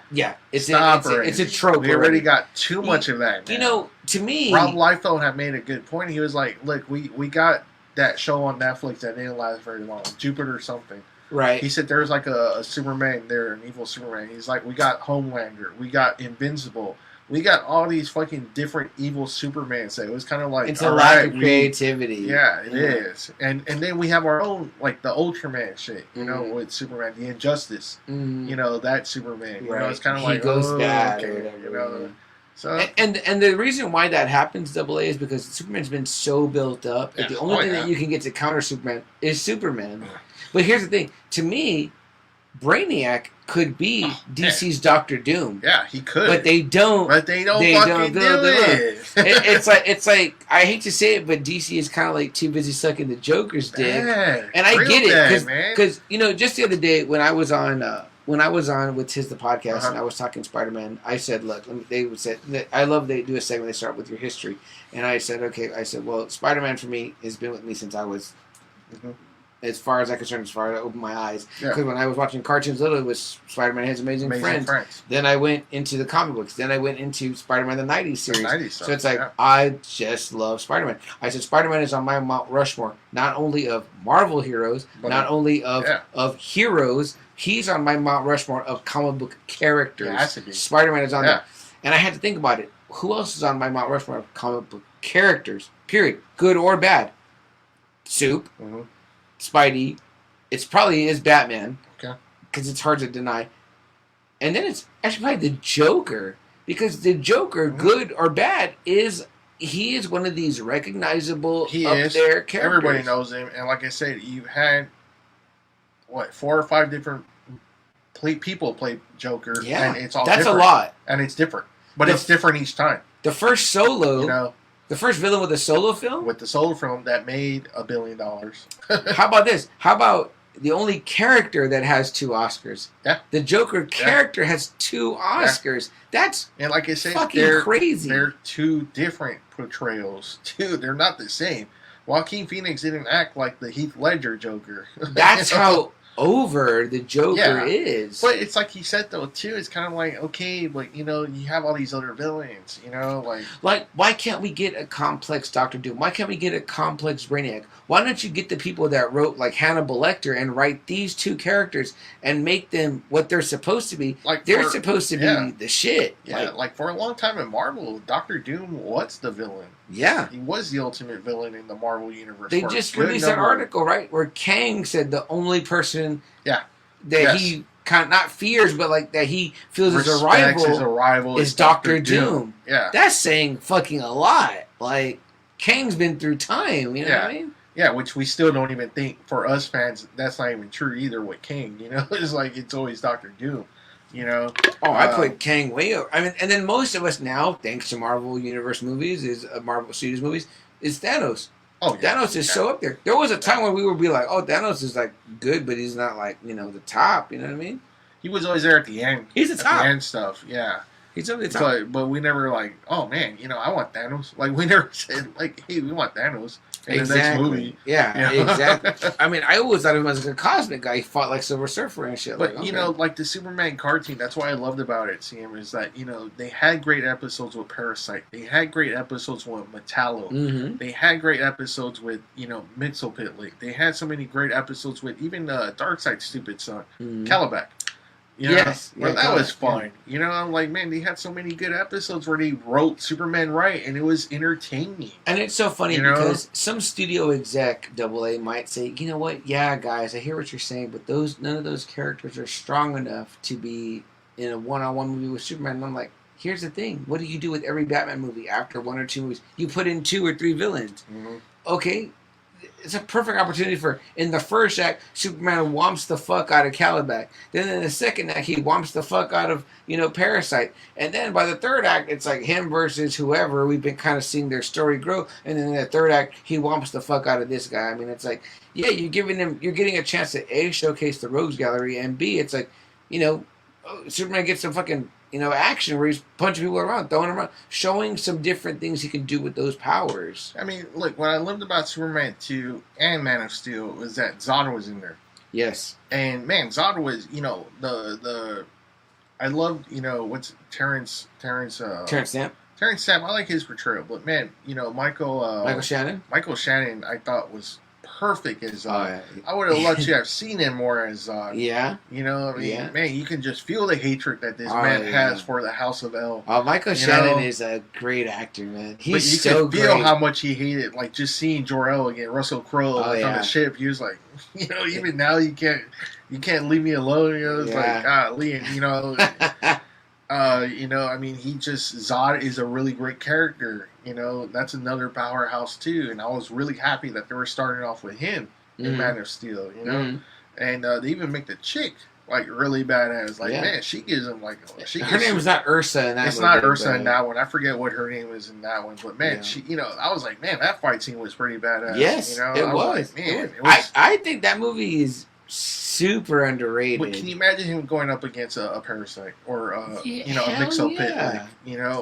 It's a trope. We already got too much of that. Man. To me, Rob Liefeld had made a good point. He was like, look, we got that show on Netflix that didn't last very long, Jupiter something. Right. He said there's like a Superman there, an evil Superman. He's like, we got Homelander, we got Invincible, we got all these fucking different evil Supermans. So it was kind of like, it's a lack of creativity. Yeah, it is. And then we have our own, like the Ultraman shit, with Superman, the Injustice, that Superman. Right. It's kind of he like, goes bad, okay, or whatever. So and the reason why that happens, Double A, is because Superman's been so built up that the only thing that you can get to counter Superman is Superman. But here's the thing: to me, Brainiac could be DC's Doctor Doom. Yeah, he could. But they don't. Fucking do it. It's like, I hate to say it, but DC is kind of like too busy sucking the Joker's dick. And I get it because just the other day when I was on with Tis the Podcast and I was talking Spider-Man, I said, look, I love they do a segment, they start with your history. And I said, well, Spider-Man for me has been with me since I was, as far as I'm concerned, as far as I opened my eyes. Because when I was watching cartoons little, it was Spider-Man and His Amazing Friends. Then I went into the comic books. Then I went into Spider-Man the 90s series. So it's like, I just love Spider-Man. I said, Spider-Man is on my Mount Rushmore, not only of Marvel heroes, not only of heroes. He's on my Mount Rushmore of comic book characters. Spider-Man is on there. And I had to think about it. Who else is on my Mount Rushmore of comic book characters? Period. Good or bad. Soup. Spidey. It's probably is Batman. Okay. Because it's hard to deny. And then it's actually probably the Joker. Because the Joker, good or bad, is he is one of these recognizable there characters. Everybody knows him, and like I said, you had 4 or 5 different people play Joker. Yeah, and it's all that's different. A lot, and it's different, but it's different each time. The first solo, the first villain with a solo film, that made $1 billion. How about this? How about the only character that has 2 Oscars? Yeah, the Joker character has 2 Oscars. That's and like I said, fucking crazy. They're 2 different portrayals. They're not the same. Joaquin Phoenix didn't act like the Heath Ledger Joker. That's how over the Joker is. But it's like he said though too. It's kind of like, okay, but you have all these other villains. Like why can't we get a complex Doctor Doom? Why can't we get a complex Brainiac? Why don't you get the people that wrote like Hannibal Lecter and write these 2 characters and make them what they're supposed to be? Like they're supposed to be the shit. Yeah, like for a long time in Marvel, Doctor Doom was the villain. Yeah, he was the ultimate villain in the Marvel universe. They just released an article, right, where Kang said the only person he kind of not fears, but like that he feels his rival is Doctor Doom. Yeah, that's saying fucking a lot. Like Kang's been through time. You know what I mean? Yeah, which we still don't even think for us fans. That's not even true either with Kang. It's like it's always Doctor Doom. I put Kang way over. I mean, and then most of us now, thanks to Marvel Universe movies, Marvel Studios movies, is Thanos. Oh, yeah. Thanos is so up there. There was a time when we would be like, "Oh, Thanos is like good, but he's not like the top." You know what I mean? He was always there at the end. He's the top. The end stuff, yeah. He's over the top. But we never like, oh man, I want Thanos. Like we never said like, hey, we want Thanos. In the next movie. Yeah, exactly. I mean, I always thought of him as like a cosmic guy. He fought like Silver Surfer and shit. But, like the Superman cartoon, that's what I loved about it, CM, is that, they had great episodes with Parasite. They had great episodes with Metallo. Mm-hmm. They had great episodes with, Mxyzptlk. They had so many great episodes with even Darkseid's stupid son, Calabac. Yes. That was fun. Yeah. I'm like, man, they had so many good episodes where they wrote Superman right, and it was entertaining. And it's so funny because some studio exec, AA, might say, you know what? Yeah, guys, I hear what you're saying, but none of those characters are strong enough to be in a one-on-one movie with Superman. And I'm like, here's the thing. What do you do with every Batman movie after 1 or 2 movies? You put in 2 or 3 villains. Mm-hmm. Okay. It's a perfect opportunity for, in the first act, Superman whomps the fuck out of Calabac. Then in the second act, he whomps the fuck out of, Parasite. And then by the third act, it's like him versus whoever. We've been kind of seeing their story grow. And then in the third act, he whomps the fuck out of this guy. I mean, it's like, yeah, you're getting a chance to A, showcase the Rogues Gallery, and B, it's like, Superman gets some fucking, action where he's punching people around, throwing them around, showing some different things he can do with those powers. I mean, look, what I loved about Superman 2 and Man of Steel was that Zod was in there. Yes. And, man, Zod was, I loved, what's Terrence Stamp? Terrence Stamp, I like his portrayal, but, man, Michael Shannon? Michael Shannon, I thought was perfect as Zod. Oh, yeah. I would have loved to have seen him more as Zod. Yeah. Man, you can just feel the hatred that this man has for the House of El. Oh, Michael Shannon is a great actor, man. He's so great. You can feel how much he hated, like, just seeing Jor-El again, Russell Crowe on the ship. He was like, even now you can't leave me alone. It's like, golly, and, Zod is a really great character. That's another powerhouse too. And I was really happy that they were starting off with him in Man of Steel. And they even make the chick like really badass. Like man, she gives him like her name was not Ursa in that. It's not Ursa in that one. I forget what her name is in that one. But man, she I was like, man, that fight scene was pretty badass. Yes, it was. Like, man, it was. I think that movie is super underrated. But can you imagine him going up against a Parasite or a Mxyzptlk,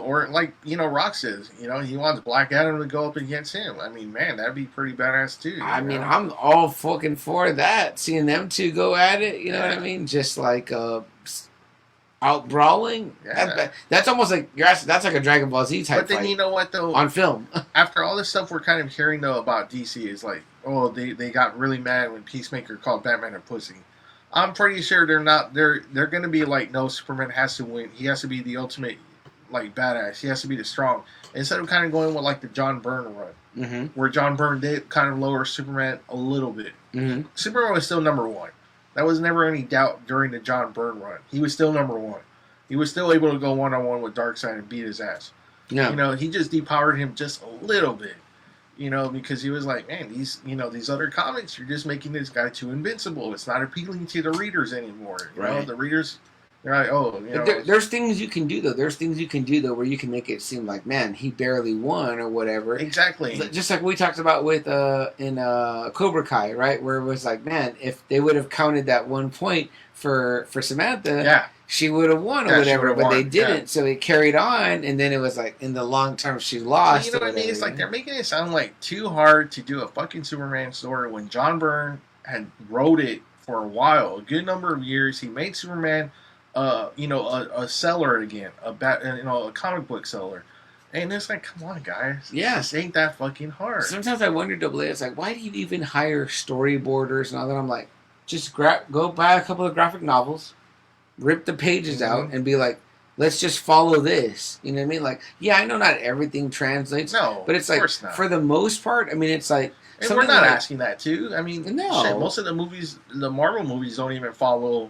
or like Rock says, he wants Black Adam to go up against him. I mean, man, that'd be pretty badass too. I mean, I'm all fucking for that. Seeing them two go at it, you know what I mean? Just like out brawling. Yeah. That's almost like that's like a Dragon Ball Z type. But then fight you know what though? On film, after all this stuff we're kind of hearing though about DC is like, oh, they got really mad when Peacemaker called Batman a pussy. I'm pretty sure they're not. They're going to be like, no, Superman has to win. He has to be the ultimate like badass. He has to be the strong. Instead of kind of going with like the John Byrne run, where John Byrne did kind of lower Superman a little bit. Superman was still number one. That was never any doubt during the John Byrne run. He was still number one. He was still able to go one-on-one with Darkseid and beat his ass. Yeah. You know, he just depowered him just a little bit. You know, because he was like, man, these other comics, you're just making this guy too invincible. It's not appealing to the readers anymore. You know, the readers, they're like, oh, you know. There's things you can do though. There's things you can do though where you can make it seem like, man, he barely won or whatever. Exactly. Just like we talked about with in Cobra Kai, right? Where it was like, man, if they would have counted that 1 point for Samantha, she would have won or whatever, but they didn't. Yeah. So it carried on, and then it was like in the long term she lost. Well, you know what I mean? It's like they're making it sound like too hard to do a fucking Superman story when John Byrne had wrote it for a while, a good number of years. He made Superman, a seller again, a comic book seller. And it's like, come on, guys. Yeah. This ain't that fucking hard. Sometimes I wonder, Double A, it's like, why do you even hire storyboarders and all that? I'm like, just go buy a couple of graphic novels, rip the pages out, and be like, let's just follow this. You know what I mean? Like, yeah, I know not everything translates. No, but it's like, for the most part, I mean, it's like... And we're not asking that, too. I mean, shit, most of the movies, the Marvel movies don't even follow,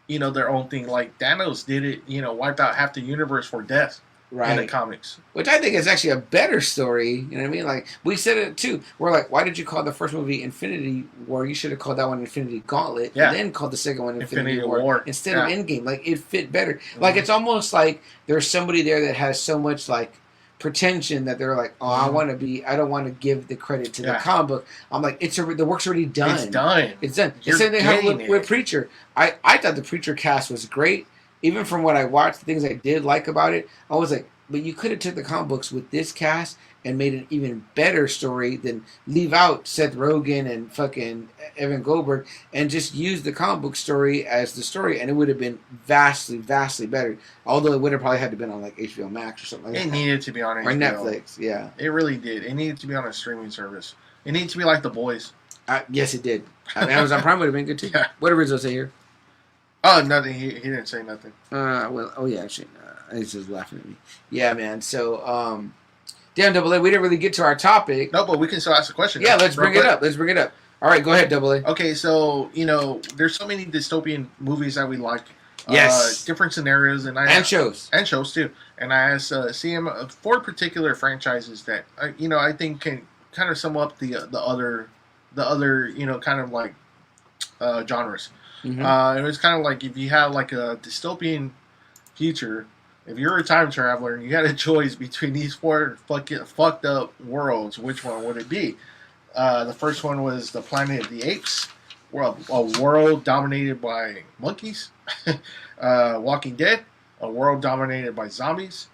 their own thing. Like, Thanos did it, wiped out half the universe for death. In the comics. Which I think is actually a better story. You know what I mean? Like, we said it too. We're like, why did you call the first movie Infinity War? You should have called that one Infinity Gauntlet. And then called the second one Infinity War. Instead of Endgame. Like, it fit better. Mm-hmm. Like, it's almost like there's somebody there that has so much, like, pretension that they're like, oh, I don't want to give the credit to the comic book. I'm like, the work's already done. It's done. It's done. The same thing happened with Preacher. I thought the Preacher cast was great. Even from what I watched, the things I did like about it, I was like, but you could have took the comic books with this cast and made an even better story than leave out Seth Rogen and fucking Evan Goldberg and just use the comic book story as the story, and it would have been vastly, vastly better. Although it would have probably had to been on like HBO Max or something like that. It needed to be on HBO. Or Netflix, yeah. It really did. It needed to be on a streaming service. It needed to be like The Boys. Yes, it did. Amazon Prime would have been good too. Yeah. What did Rizzo say here? Oh, nothing. He didn't say nothing. Actually, he's just laughing at me. Yeah, man. So, damn, Double A, we didn't really get to our topic. No, but we can still ask a question. Yeah, let's bring it up. All right, go ahead, Double A. Okay, so, there's so many dystopian movies that we like. Yes. Different scenarios. And shows. And shows, too. And I asked CM 4 particular franchises that, I think can kind of sum up the other kind of like genres. Mm-hmm. It was kind of like if you have like a dystopian future, if you're a time traveler and you had a choice between these 4 fucked up worlds, which one would it be? The first one was the Planet of the Apes, a world dominated by monkeys. Walking Dead, a world dominated by zombies.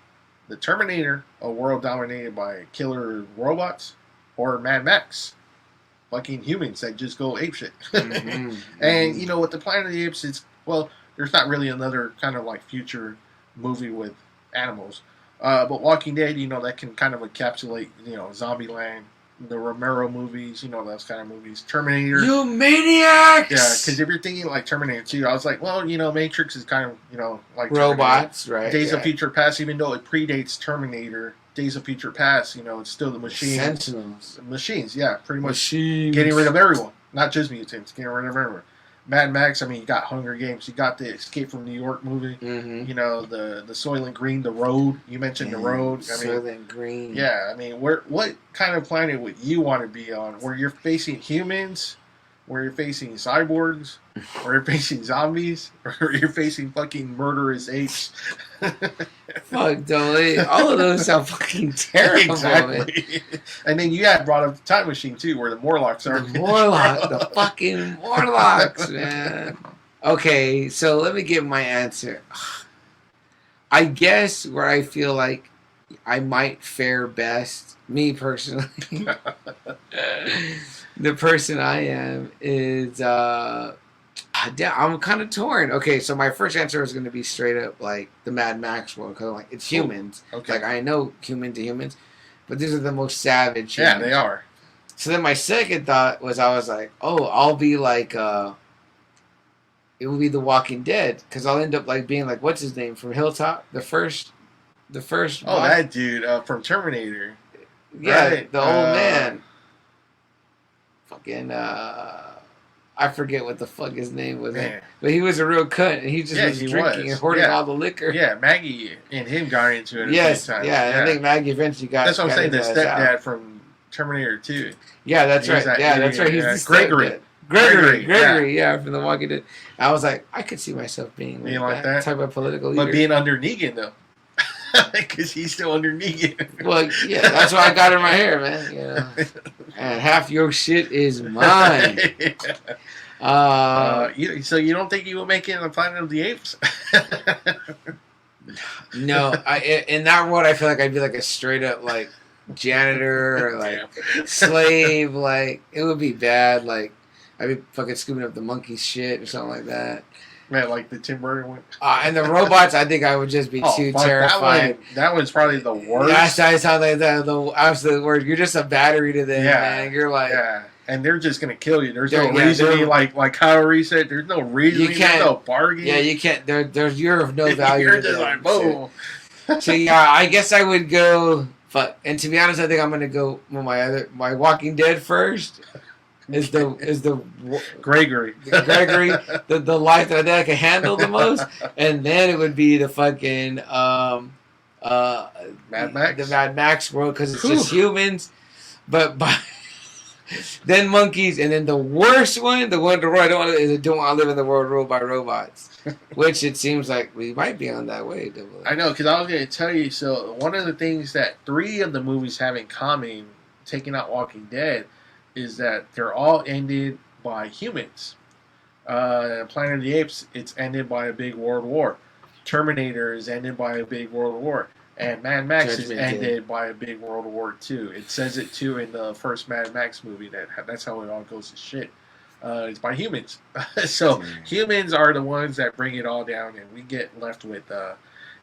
The Terminator, a world dominated by killer robots. Or Mad Max, fucking humans that just go apeshit. Mm-hmm. And, with the Planet of the Apes, there's not really another kind of like future movie with animals. But Walking Dead, that can kind of encapsulate, Zombieland, the Romero movies, those kind of movies. Terminator. You maniacs! Yeah, because if you're thinking like Terminator 2, I was like, well, Matrix is kind of, like robots, Terminator. right? Days of Future Past, even though it predates Terminator. Days of Future Past, it's still the machines. Sentinels. Machines, yeah, pretty much. Machines. Getting rid of everyone. Not just mutants, getting rid of everyone. Mad Max, you got Hunger Games, you got the Escape from New York movie, mm-hmm. The Soylent Green, The Road, you mentioned The Road. Soylent Green. Yeah, what kind of planet would you want to be on? Where you're facing humans, where you're facing cyborgs, where you're facing zombies, or you're facing fucking murderous apes. Fuck, Dolly. All of those sound fucking terrible. Exactly. And then you had brought up the time machine too, where the Morlocks are. The fucking Morlocks, man. Okay, so let me give my answer. I guess where I feel like I might fare best, me personally, the person I am is, I'm kind of torn. Okay, so my first answer is going to be straight up like the Mad Max world, because like it's humans. Okay. Like I know human to humans, but these are the most savage humans. Yeah, they are. So then my second thought was, I was like, oh, I'll be like, it will be The Walking Dead, because I'll end up like being like, what's his name from Hilltop? The first. Oh, that dude from Terminator. Yeah, right? The old man. Fucking. I forget what the fuck his name was, but he was a real cunt, and he just was drinking and hoarding all the liquor. Yeah, Maggie and him got into it. Yes, I think Maggie eventually got. That's what I'm saying. The stepdad from Terminator 2. Yeah, that's right. That's right. He's the Gregory. Gregory, from The Walking Dead. I was like, I could see myself being like that type of political leader. But being under Negan, though. Because he's still under Negan. Well, yeah, that's why I got in my hair, man. You know? And half your shit is mine. So you don't think you will make it in the Planet of the Apes? No, in that world, I feel like I'd be like a straight up like janitor or like slave. Like it would be bad. Like I'd be fucking scooping up the monkey shit or something like that. Man, like the Tim Burton one. And the robots, I think I would just be too terrified. That one's probably the worst. That's how the absolute worst. You're just a battery to them, man. You're like, and they're just gonna kill you. There's no reason, like Kyle Reese said. There's no reason. There's no bargain. Yeah, you can't. You're of no value. You're just like boom. So yeah, I guess I would go. Fuck. And to be honest, I think I'm gonna go with my Walking Dead first. Is the Gregory the life that I can handle the most, and then it would be the fucking Mad Max, the Mad Max world because it's just humans, but then monkeys, and then the worst one, the one I don't want to live in the world ruled by robots, which it seems like we might be on that way. I know, because I was going to tell you. So one of the things that 3 of the movies have in common, taking out Walking Dead, is that they're all ended by humans. Planet of the Apes, it's ended by a big world war. Terminator is ended by a big world war. And Mad Max is ended by a big world war too. It says it too in the first Mad Max movie that's how it all goes to shit. It's by humans. So humans are the ones that bring it all down, and we get left with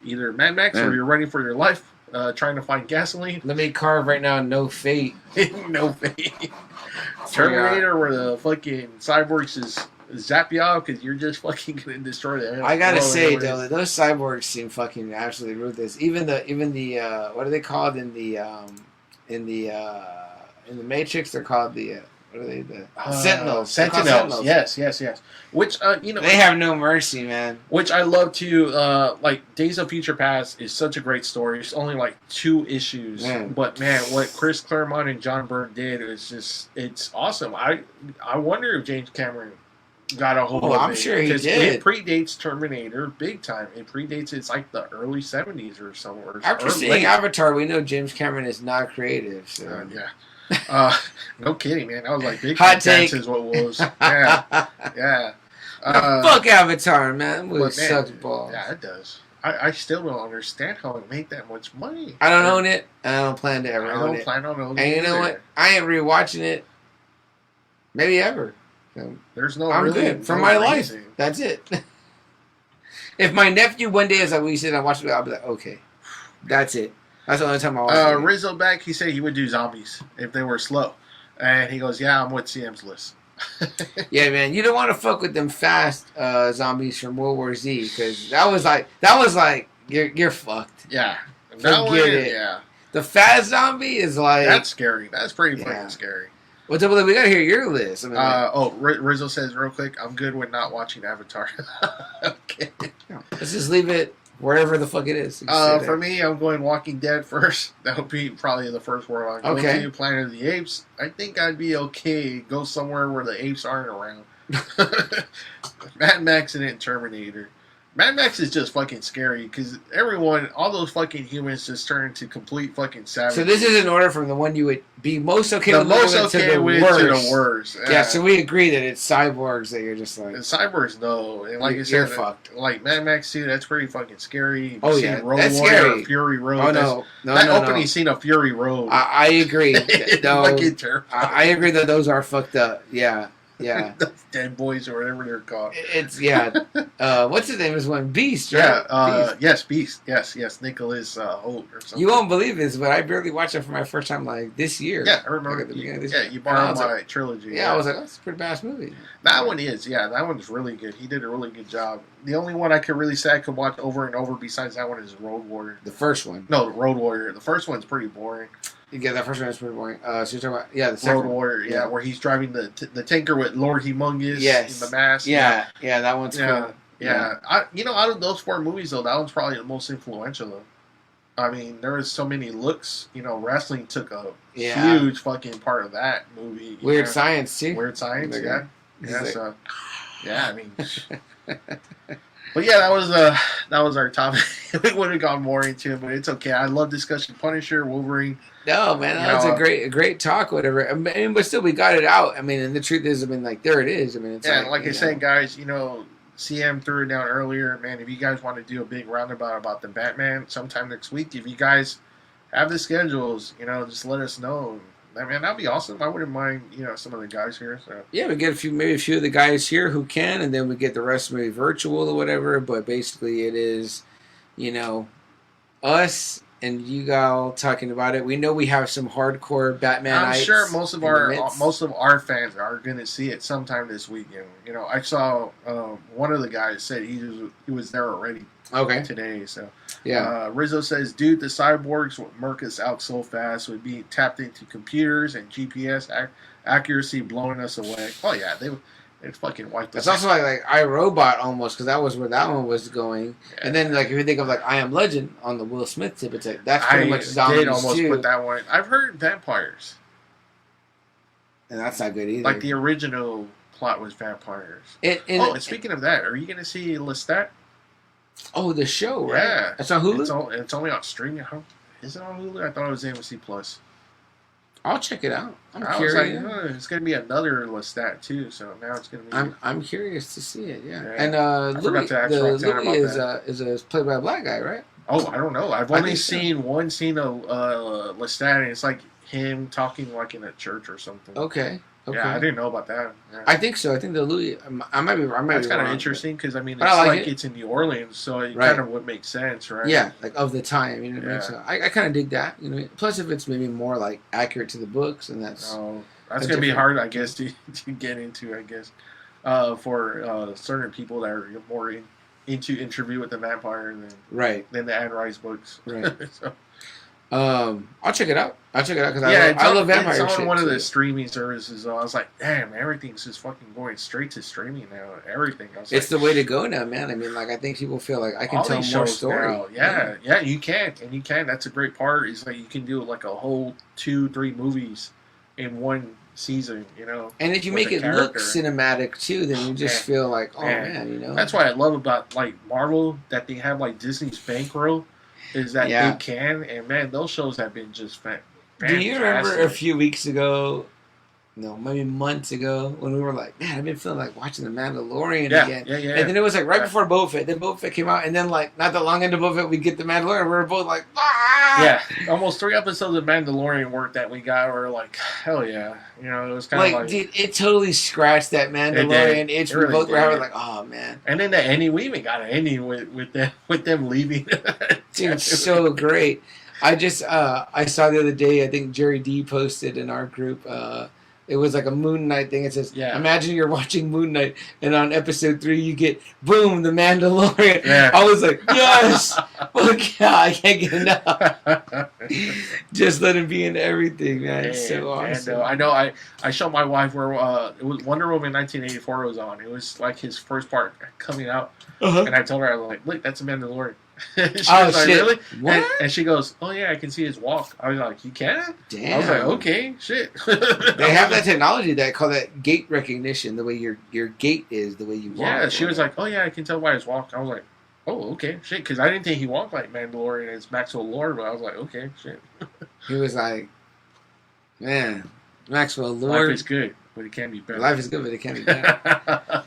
either Mad Max or you're running for your life, trying to find gasoline. Let me carve right now, no fate. No fate. Terminator, where the fucking cyborgs just zap you off because you're just fucking gonna destroy them. I gotta say though, those cyborgs seem fucking absolutely ruthless. Even the what are they called in the Matrix? They're called the what are they? The Sentinels. Sentinels. Yes. Which they have no mercy, man. Which I love too. Like Days of Future Past is such a great story. It's only like 2 issues, but man, what Chris Claremont and John Byrne did is it's awesome. I wonder if James Cameron got a hold of it. I'm sure he did. It predates Terminator big time. It predates it's like the early 70s or somewhere. After seeing Avatar, we know James Cameron is not creative. So. No kidding, man. I was like, big hot take is what it was. Yeah. Fuck Avatar, man. It sucks balls. Yeah, it does. I still don't understand how it made that much money. I don't own it. I don't plan to ever own it. I don't plan on owning it. And you know what? I ain't rewatching it. Maybe ever. So there's no. I'm really good for my life. That's it. If my nephew one day is like, we sit and watch it, I'll be like, okay, that's it. That's the only time I watch it. Rizzo back, he said he would do zombies if they were slow. And he goes, yeah, I'm with CM's list. Yeah, man, you don't want to fuck with them fast zombies from World War Z, because that was like you're fucked. Yeah. Forget it. Yeah. The fast zombie is like... That's scary. That's pretty fucking scary. Well, we gotta hear your list. I mean, Rizzo says real quick, I'm good with not watching Avatar. Okay. Let's just leave it wherever the fuck it is. For me, I'm going Walking Dead first. That would be probably the first world I'd go to. Planet of the Apes. I think I'd be okay. Go somewhere where the apes aren't around. Mad Max and then Terminator. Mad Max is just fucking scary because all those fucking humans just turn into complete fucking savages. So this is in order from the one you would be most okay with, to the worst. Yeah, so we agree that it's cyborgs that you're just like... And cyborgs, no. And like I said, fucked. Like Mad Max 2, that's pretty fucking scary. Oh, yeah. Road that's Warrior, scary. Fury Road. Oh, no. That opening scene of Fury Road. I agree. Fucking terrifying. I agree that those are fucked up. Yeah. Yeah. Dead Boys or whatever they're called. It's, what's his name is one? Beast, right? Yeah, Beast. Yes, Beast. Yes, Nicholas Hoult or something. You won't believe this, but I barely watched it for my first time like this year. Yeah, I remember. At the beginning of this year. You borrowed my trilogy. Yeah, I was like, that's a pretty badass movie. That one is, that one's really good. He did a really good job. The only one I could really say I could watch over and over besides that one is Road Warrior. The first one. No, Road Warrior. The first one's pretty boring. Yeah, that first one is pretty boring. So you're talking about the second Road Warrior, where he's driving the tanker with Lord Humongous in the mask. Yeah, that one's cool. Yeah. Out of those 4 movies though, that one's probably the most influential though. I mean, there was so many looks. Wrestling took a huge fucking part of that movie. Weird Science too. Weird Science, yeah. So, I mean. But yeah, that was our topic. We would have gone more into it, but it's okay. I love discussing Punisher, Wolverine. No, man, that was a great talk, whatever. I mean, but still, we got it out. I mean, and the truth is, I mean, like, there it is. I mean, it's like I said, guys, CM threw it down earlier. Man, if you guys want to do a big roundabout about the Batman sometime next week, if you guys have the schedules, just let us know. Man, that'd be awesome. I wouldn't mind, some of the guys here. So yeah, we get maybe a few of the guys here who can, and then we get the rest maybe virtual or whatever. But basically, it is, us and you all talking about it. We know we have some hardcore Batman. I'm sure most of our fans are going to see it sometime this weekend. I saw one of the guys said he was there already. Okay. Today, so yeah. Rizzo says, "Dude, the cyborgs would murk us out so fast. Would be tapped into computers and GPS accuracy, blowing us away." Oh yeah, they'd fucking wiped us. It's also like iRobot almost, because that was where that one was going. Yeah. And then if you think of I Am Legend on the Will Smith tip, it's that's pretty much zombies too. I did almost put that one. I've heard vampires, and that's not good either. Like the original plot was vampires. And speaking of that, are you going to see Lestat? Oh, the show, right? Yeah. It's on Hulu? It's only on streaming. Is it on Hulu? I thought it was AMC Plus. I'll check it out. I'm curious. It's going to be another Lestat, too, so now it's going to be... I'm curious to see it, yeah. And Louis is played by a black guy, right? Oh, I don't know. I've only seen one scene of Lestat, and it's like him talking like in a church or something. Okay. Yeah, I didn't know about that. Yeah. I think so. I think the Louis. I might be. That's kind of interesting because it's in New Orleans, so it kind of would make sense, right? Yeah, like of the time. You know what I mean? So I kind of dig that. Plus if it's maybe more like accurate to the books, and that's gonna be hard, I guess, to get into. I guess for certain people that are more into Interview with the Vampire than the Anne Rice books. Right. So. I'll check it out. Because I love vampire shit. It's on one of the streaming services. I was like, damn, everything's just fucking going straight to streaming now. Everything. It's the way to go now, man. I mean, I think people feel like I can tell more story. Now. Yeah, you can. That's a great part. Is you can do a whole 2-3 movies in one season, And if you make it look cinematic too, then you just feel like, oh man, That's what I love about Marvel, that they have Disney's bankroll. Is that they can, and man, those shows have been just fantastic. Do you remember a few weeks ago, maybe months ago, when we were like, man, I've been feeling like watching The Mandalorian again. Yeah. And then it was right before Boba Fett. Then Boba Fett came out, and then not that long into Boba Fett, we get The Mandalorian. We were both like, ah! Yeah, almost 3 episodes of Mandalorian work that we got were like, hell yeah. It was kind of dude, it totally scratched that Mandalorian itch. We both were having oh man. And then the ending, we even got an ending with them leaving. Dude, so great. I saw the other day, I think Jerry D posted in our group, it was like a Moon Knight thing. It says, imagine you're watching Moon Knight, and on episode 3 you get, boom, the Mandalorian. Yeah. I was like, yes! Fuck yeah, I can't get enough. Just let him be in everything, man. It's so awesome. And, I know I showed my wife where it was Wonder Woman 1984 was on. It was his first part coming out. Uh-huh. And I told her, I was like, look, that's a Mandalorian. She was like, really? What? And she goes, oh yeah, I can see his walk. I was like, you can? Damn. I was like, okay, shit. They have that technology that call that gait recognition, the way your gait is, the way you walk. Yeah, she was like, oh yeah, I can tell by his walk. I was like, oh, okay, shit, because I didn't think he walked like Mandalorian as Maxwell Lord, but I was like, okay, shit. He was like, man, Maxwell Lord. Life is good, but it can be better. Life is good, but it can be better. Yeah.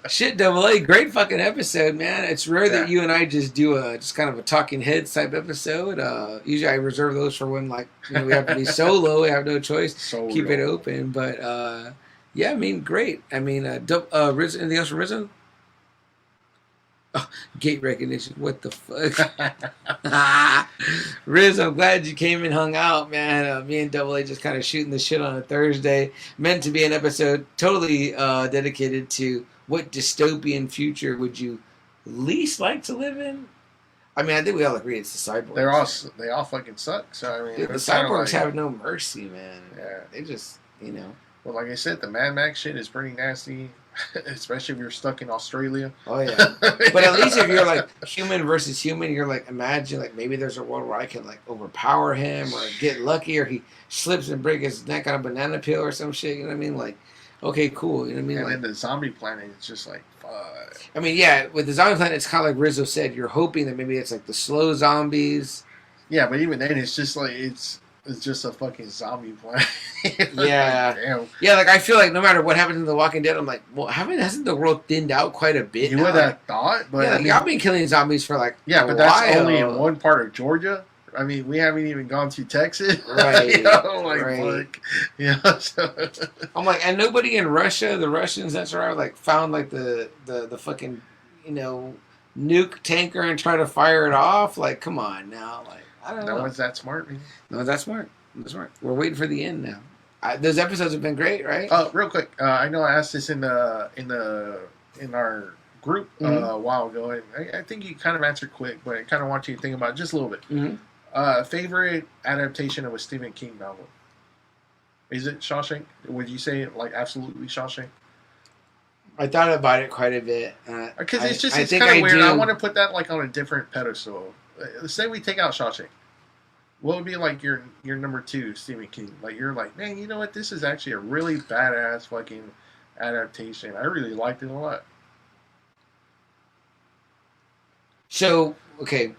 Shit, Double A, great fucking episode, man. It's rare that you and I just do just kind of a talking heads type episode. Usually I reserve those for when we have to be solo. We have no choice. Keep it open. But yeah, I mean, great. I mean, Rizzo, anything else from Rizzo? Oh, gate recognition. What the fuck? Riz, I'm glad you came and hung out, man. Me and Double A just kind of shooting the shit on a Thursday. Meant to be an episode totally dedicated to what dystopian future would you least like to live in? I mean, I think we all agree it's the cyborgs. They all fucking suck. So I mean, dude, the cyborgs have no mercy, man. Yeah, they just Well, like I said, the Mad Max shit is pretty nasty, especially if you're stuck in Australia. Oh yeah, but at least if you're like human versus human, you're like imagine like maybe there's a world where I can like overpower him or get lucky or he slips and break his neck on a banana peel or some shit. You know what I mean? Like, okay, cool. You know what I mean? And like, then the zombie planet is just like, fuck. I mean, yeah, with the zombie planet, it's kind of like Rizzo said. You're hoping that maybe it's like the slow zombies. Yeah, but even then, it's just like it's just a fucking zombie planet. Yeah. Damn. Yeah, like I feel like no matter what happens in The Walking Dead, I'm like, well, hasn't the world thinned out quite a bit? You would have thought, but yeah, like, I've been killing zombies for like but that's only in one part of Georgia. I mean, we haven't even gone to Texas, right? Fuck. Yeah, so. I'm like, and nobody in Russia, the Russians that's right, like found like the fucking nuke tanker and try to fire it off. Like, come on now, like I don't know. No one's that smart, man. No one's that smart. That's right. We're waiting for the end now. Those episodes have been great, right? Real quick, I know I asked this in our group a while ago, and I think you kind of answered quick, but I kind of want you to think about it just a little bit. Mm-hmm. Favorite adaptation of a Stephen King novel? Is it Shawshank? Would you say like absolutely Shawshank? I thought about it quite a bit. Because it's kind of weird. I want to put that like on a different pedestal. Say we take out Shawshank. What would be like your number 2 Stephen King? Like you're like, man, you know what? This is actually a really badass fucking adaptation. I really liked it a lot. So, okay,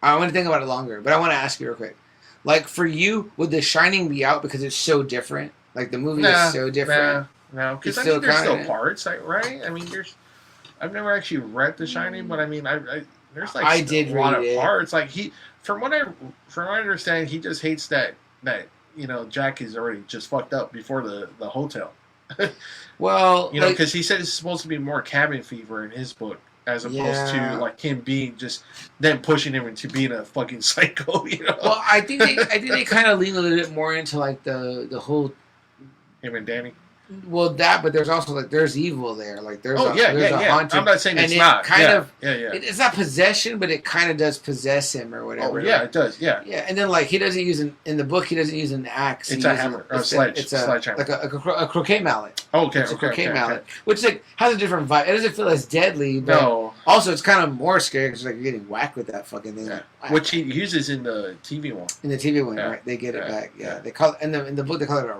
I want to think about it longer, but I want to ask you real quick. Like for you, would The Shining be out because it's so different? Like the movie is so different. No, because I mean, there's still parts, right? I mean, I've never actually read The Shining, but I mean, there's like a lot of parts. Like from what I understand, he just hates that Jack is already just fucked up before the hotel. Well, because he said it's supposed to be more cabin fever in his book, as opposed to like him being just then pushing him into being a fucking psycho. Well, I think they kind of lean a little bit more into like the whole him and Danny. Well, but there's also like there's evil there. Like there's a haunted. I'm not saying it's not. It's not possession, but it kind of does possess him or whatever. Oh yeah, it does. Yeah. Yeah, and then like he doesn't use in the book. He doesn't use an axe. It's a hammer or a sledge. It's a sledgehammer, like a croquet mallet. Oh, okay, it's a croquet mallet, which like has a different vibe. It doesn't feel as deadly, but also it's kind of more scary because like you're getting whacked with that fucking thing. Yeah. Like, which he uses in the TV one. In the TV one, right? They get it back. Yeah, they call it in the book. They call it a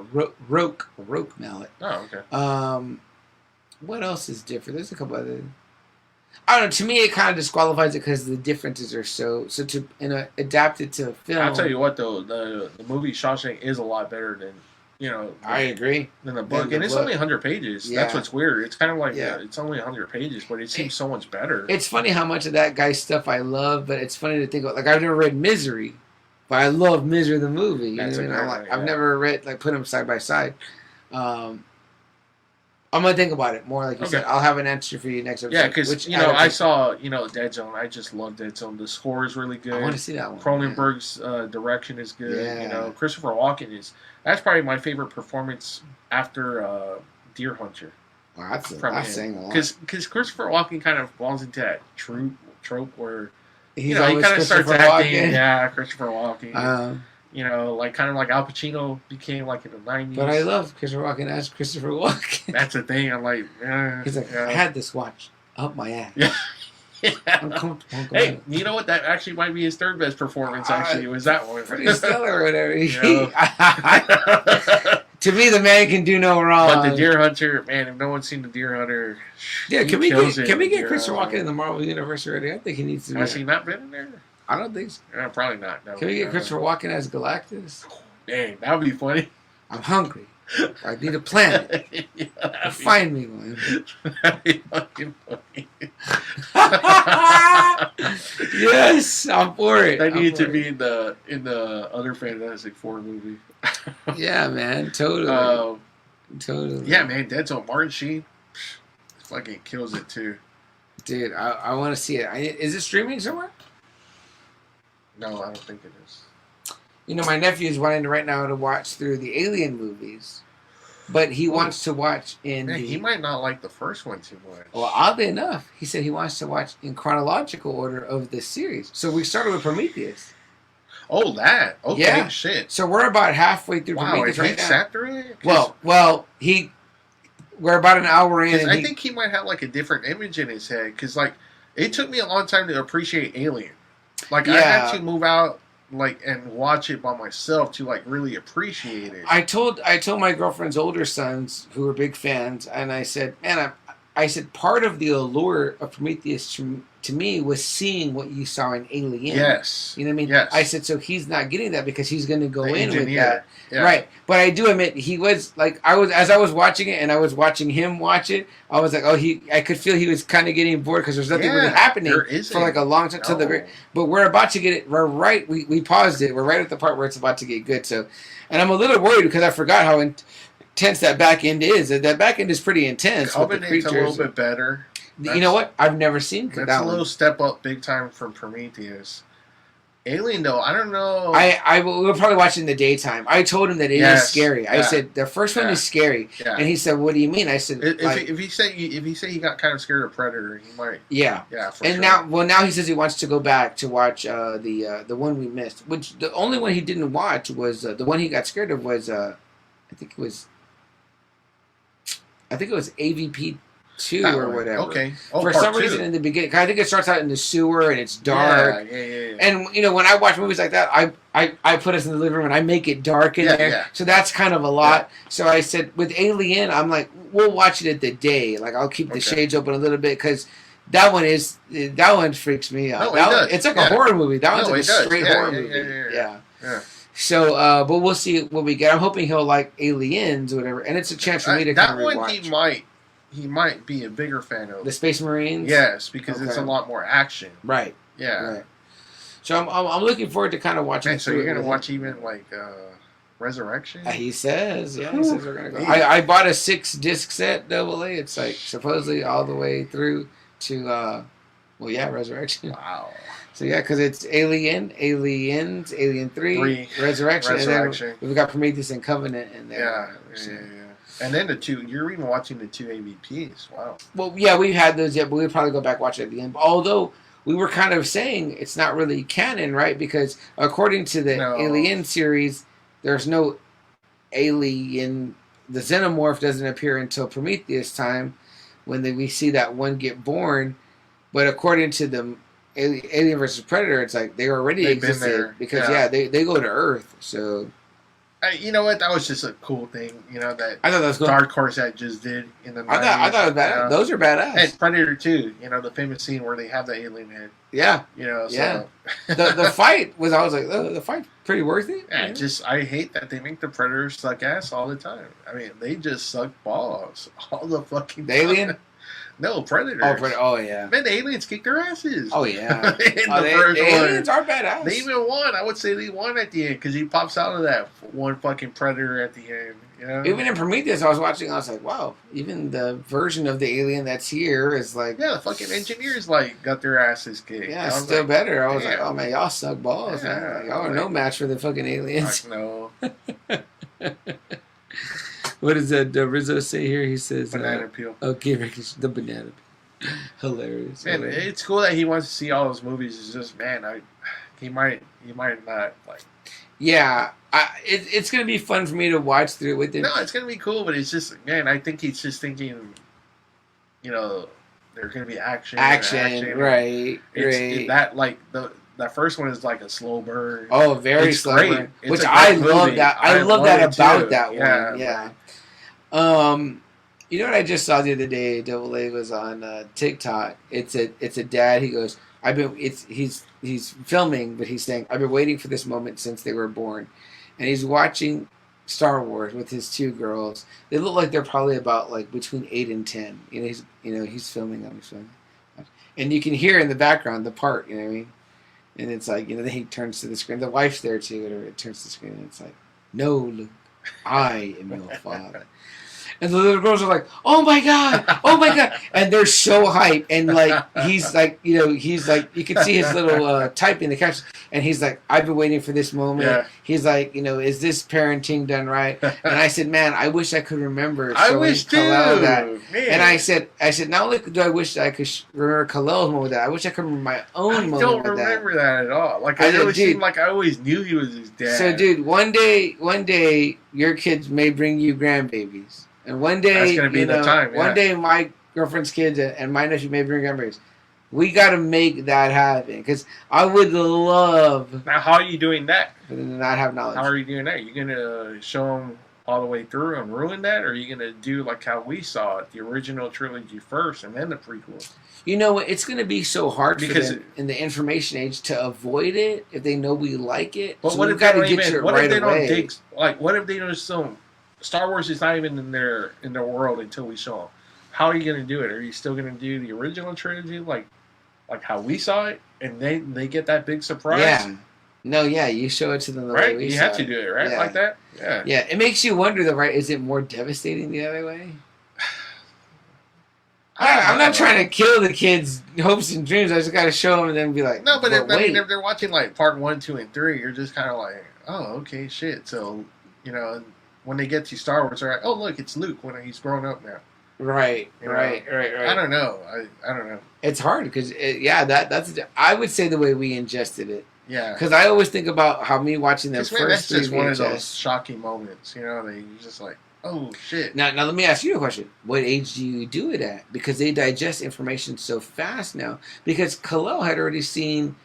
roque mallet. Oh, okay. What else is different? There's a couple other. I don't know. To me, it kind of disqualifies it because the differences are so to adapt it to film. I'll tell you what though, the movie Shawshank is a lot better than I agree than the book, and it's only 100 pages. Yeah. That's what's weird. It's kind of like it's only 100 pages, but it seems so much better. It's funny how much of that guy's stuff I love, but it's funny to think about. Like I've never read Misery, but I love Misery the movie. You know what I mean? I've never read put them side by side. I'm gonna think about it more, like you said. I'll have an answer for you next episode. Yeah, because I saw Dead Zone. I just love Dead Zone. The score is really good. I want to see that one. Cronenberg's direction is good. Yeah. Christopher Walken that's probably my favorite performance after Deer Hunter. Wow, that's saying a lot. Because Christopher Walken kind of falls into that trope where he kind of starts acting. Yeah, Christopher Walken. Like kind of like Al Pacino became like in the 90s. But I love Christopher Walken as Christopher Walken. That's the thing. I'm like, he's like, I had this watch up my ass. Yeah. I'm comfortable. Hey, you know what? That actually might be his third best performance. Actually, was that one pretty stellar or whatever? To me, the man can do no wrong. But the Deer Hunter, man, if no one's seen the Deer Hunter, can we get Christopher Walken in the Marvel Universe already? I think he needs to. Has he not been in there? I don't think so. Probably not. No. Can we get Christopher Walken as Galactus? Dang, that would be funny. I'm hungry. I need a planet. Find me one. That'd be fucking funny. Yes, I'm for it. That needed to be in the other Fantastic Four movie. Yeah, man, totally. Totally. Yeah, man, Dead Zone. Martin Sheen fucking kills it too. Dude, I want to see it. Is it streaming somewhere? No, I don't think it is. My nephew is wanting right now to watch through the Alien movies. but he wants to watch in. Man, he might not like the first one too much. Well, oddly enough, he said he wants to watch in chronological order of this series. So we started with Prometheus. Oh, that okay, yeah. Shit. So we're about halfway through Prometheus right now. Sat through it? Well, we're about an hour in. And I think he might have like a different image in his head because like it took me a long time to appreciate Alien. Like I had to move out and watch it by myself to like really appreciate it. I told my girlfriend's older sons who were big fans, and I said, man, I said part of the allure of Prometheus to me was seeing what you saw in Alien. Yes. You know what I mean? Yes. I said, so he's not getting that because he's going to go in with that. Yeah. Right. But I do admit, he was like, as I was watching it and I was watching him watch it, I was like, I could feel he was kind of getting bored because there's nothing really happening for like a long time. No. But we're about to get it, we're right, we paused it, we're right at the part where it's about to get good. So, and I'm a little worried because I forgot how intense that back end is. That back end is pretty intense. Covenant's a little bit better. You know what? I've never seen that. That's a little step up big time from Prometheus. Alien, though, I don't know. We'll probably watch it in the daytime. I told him that it is scary. I said the first one is scary, and he said, "What do you mean?" I said, "If he say he got kind of scared of Predator, he might." Yeah. For sure. Now he says he wants to go back to watch the one we missed. Which the only one he didn't watch was the one he got scared of was I think it was AVP 2 or whatever. Okay. For some reason in the beginning, I think it starts out in the sewer and it's dark. Yeah. And when I watch movies like that, I put us in the living room and I make it dark in there. Yeah. So that's kind of a lot. Yeah. So I said with Alien, I'm like, we'll watch it at the day. Like I'll keep the shades open a little bit because that one freaks me out. It's like a horror movie. That one's like a straight horror movie. Yeah. So, but we'll see what we get. I'm hoping he'll like Aliens or whatever, and it's a chance for me to kind of rewatch. That one he might be a bigger fan of. The Space Marines? Yes, because it's a lot more action. Right. Yeah. Right. So I'm looking forward to kind of watching. So you're gonna watch even like Resurrection? He says, he says we're gonna go. I bought a 6-disc set AA. It's like supposedly all the way through to Resurrection. Wow. So because it's Aliens, Alien 3, Resurrection, and then we've got Prometheus and Covenant in there. Yeah. And then you're even watching the 2 AVPs. Wow. Well, yeah, we've had those yet, but we'll probably go back and watch it at the end. Although we were kind of saying it's not really canon, right? Because according to the Alien series, there's no alien. The xenomorph doesn't appear until Prometheus time when we see that one get born. But according to the Alien versus Predator, it's like they already existed because they go to Earth. So. You know what? That was just a cool thing. That I thought that was cool. Dark Horse that just did in the 90s. I thought it was badass. Those are badass. And Predator 2, the famous scene where they have the alien head. Yeah. So. the fight was, I was like, the fight's pretty worth it. Yeah, I hate that they make the Predators suck ass all the time. I mean, they just suck balls all the fucking time. Alien? No, Predators. Oh, yeah. Man, the aliens kick their asses. Oh, yeah. The aliens are badass. They even won. I would say they won at the end because he pops out of that one fucking Predator at the end. Even in Prometheus, I was watching, I was like, wow, even the version of the alien that's here is like... Yeah, the fucking engineers, got their asses kicked. Yeah, still better. I was like, oh, man, y'all suck balls, man. Like, y'all are no match for the fucking aliens. No. What does Rizzo say here? He says... Banana peel. Okay, the banana peel. Hilarious. Man, it's cool that he wants to see all those movies. It's just, man, he might not, like... Yeah, it's going to be fun for me to watch through with him. No, it's going to be cool, but it's just, man, I think he's just thinking, there's going to be action. Right. That first one is like a slow burn. Oh, very slow burn. Which I love that. I love that about that one. Yeah. You know what I just saw the other day? Double A was on TikTok. It's a dad. He goes, he's filming, but he's saying, I've been waiting for this moment since they were born, and he's watching Star Wars with his 2 girls. They look like they're probably about like between 8 and 10. He's filming them, and you can hear in the background the part. You know what I mean? And it's like, then he turns to the screen. The wife's there too, and it turns to the screen, and it's like, no, Luke, I am your father. And the little girls are like, oh my god, and they're so hyped. And like he's like, you know, he's like, you can see his little typing the captions, and he's like, I've been waiting for this moment. Yeah. He's like, you know, is this parenting done right? And I said, man, I wish I could remember. I wish too. That. And I said, not only do I wish that I could remember Khalil's moment with that, I wish I could remember my own moment with that. I don't remember that at all. Like I really seemed like I always knew he was his dad. So, dude, one day, your kids may bring you grandbabies. And one day, that's gonna be the time. Yeah. One day, my girlfriend's kids and my nephew may bring grandbabies. We got to make that happen because I would love. Now, how are you doing that? Not have knowledge. How are you doing that? Are you gonna show them all the way through and ruin that, or are you gonna do like how we saw it, the original trilogy first, and then the prequel? You know what? It's gonna be so hard because for them in the information age to avoid it if they know we like it. But so what if they don't even? What if they don't dig? Like, what if they don't assume Star Wars is not even in their world until we show them? How are you going to do it? Are you still going to do the original trilogy like how we saw it, and they get that big surprise? Yeah. No, yeah, you show it to them the way we saw it. You have to do it, right? Yeah. Like that? Yeah. Yeah, it makes you wonder, though, right? Is it more devastating the other way? I'm not trying to kill the kids' hopes and dreams. I just got to show them and then be like, no, but I mean, if they're watching like part 1, 2, and 3, you're just kind of like, oh, okay, shit. So, you know, when they get to Star Wars, they're like, oh, look, it's Luke when he's grown up now. Right. I don't know. I don't know. It's hard because, that's. I would say the way we ingested it. Yeah. Because I always think about how me watching them first. That's just one of those shocking moments, you know. You're just like, oh shit. Now let me ask you a question. What age do you do it at? Because they digest information so fast now. Because Khalil had already seen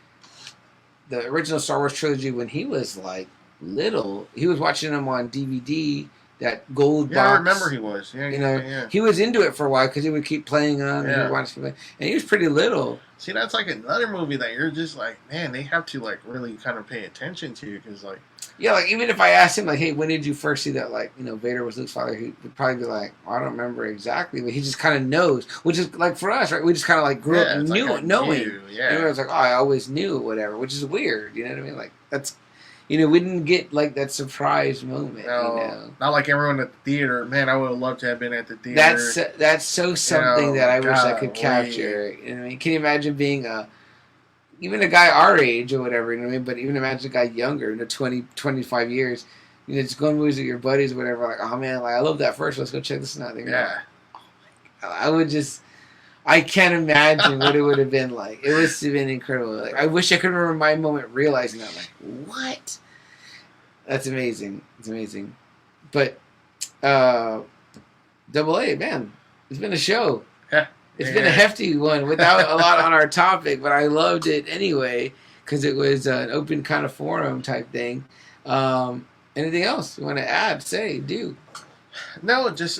the original Star Wars trilogy when he was like little. He was watching them on DVD. That gold box. Yeah, I remember he was. Yeah, you know, he was into it for a while because he would keep playing on and he watched and he was pretty little. See, that's like another movie that you're just like, man, they have to like really kind of pay attention to because like. Yeah, like even if I asked him like, hey, when did you first see that? Like, you know, Vader was Luke's father. He would probably be like, well, I don't remember exactly, but he just kind of knows. Which is like for us, right? We just kind of like grew up knowing. Yeah, and it was like, oh, I always knew, whatever. Which is weird. You know what I mean? Like that's. You know, we didn't get, like, that surprise moment, no, you know. Not like everyone at the theater. Man, I would have loved to have been at the theater. That's so something that I wish I could capture. You know what I mean? Can you imagine being even a guy our age or whatever, you know what I mean? But even imagine a guy younger, 20, 25 years, you know, just going to movies with your buddies or whatever, like, oh, man, like, I love that first. Let's go check this out. Yeah. Oh, my God. I would just... I can't imagine what it would have been like. It would have been incredible. Like, I wish I could remember my moment realizing that. Like, what? That's amazing. It's amazing. But, Double A, man, it's been a show. It's been a hefty one without a lot on our topic, but I loved it anyway because it was an open kind of forum type thing. Anything else you want to add, say, do? No, just...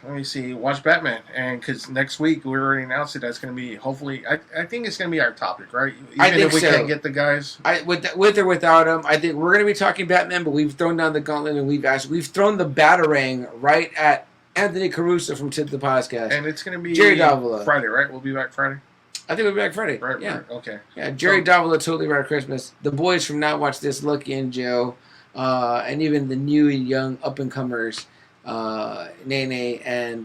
let me see. Watch Batman, and because next week we already announced it. That's going to be hopefully. I think it's going to be our topic, right? Even I think if we can't get the guys, with or without them, I think we're going to be talking Batman. But we've thrown down the gauntlet and we've thrown the batarang right at Anthony Caruso from Tip the Podcast, and it's going to be Jerry Davila Friday, right? We'll be back Friday. I think we'll be back Friday. Right. Yeah. Right, okay. Yeah. Jerry Davila totally right at Christmas. The boys from Not Watch This, Lucky and Joe, and even the new and young up and comers. Nene and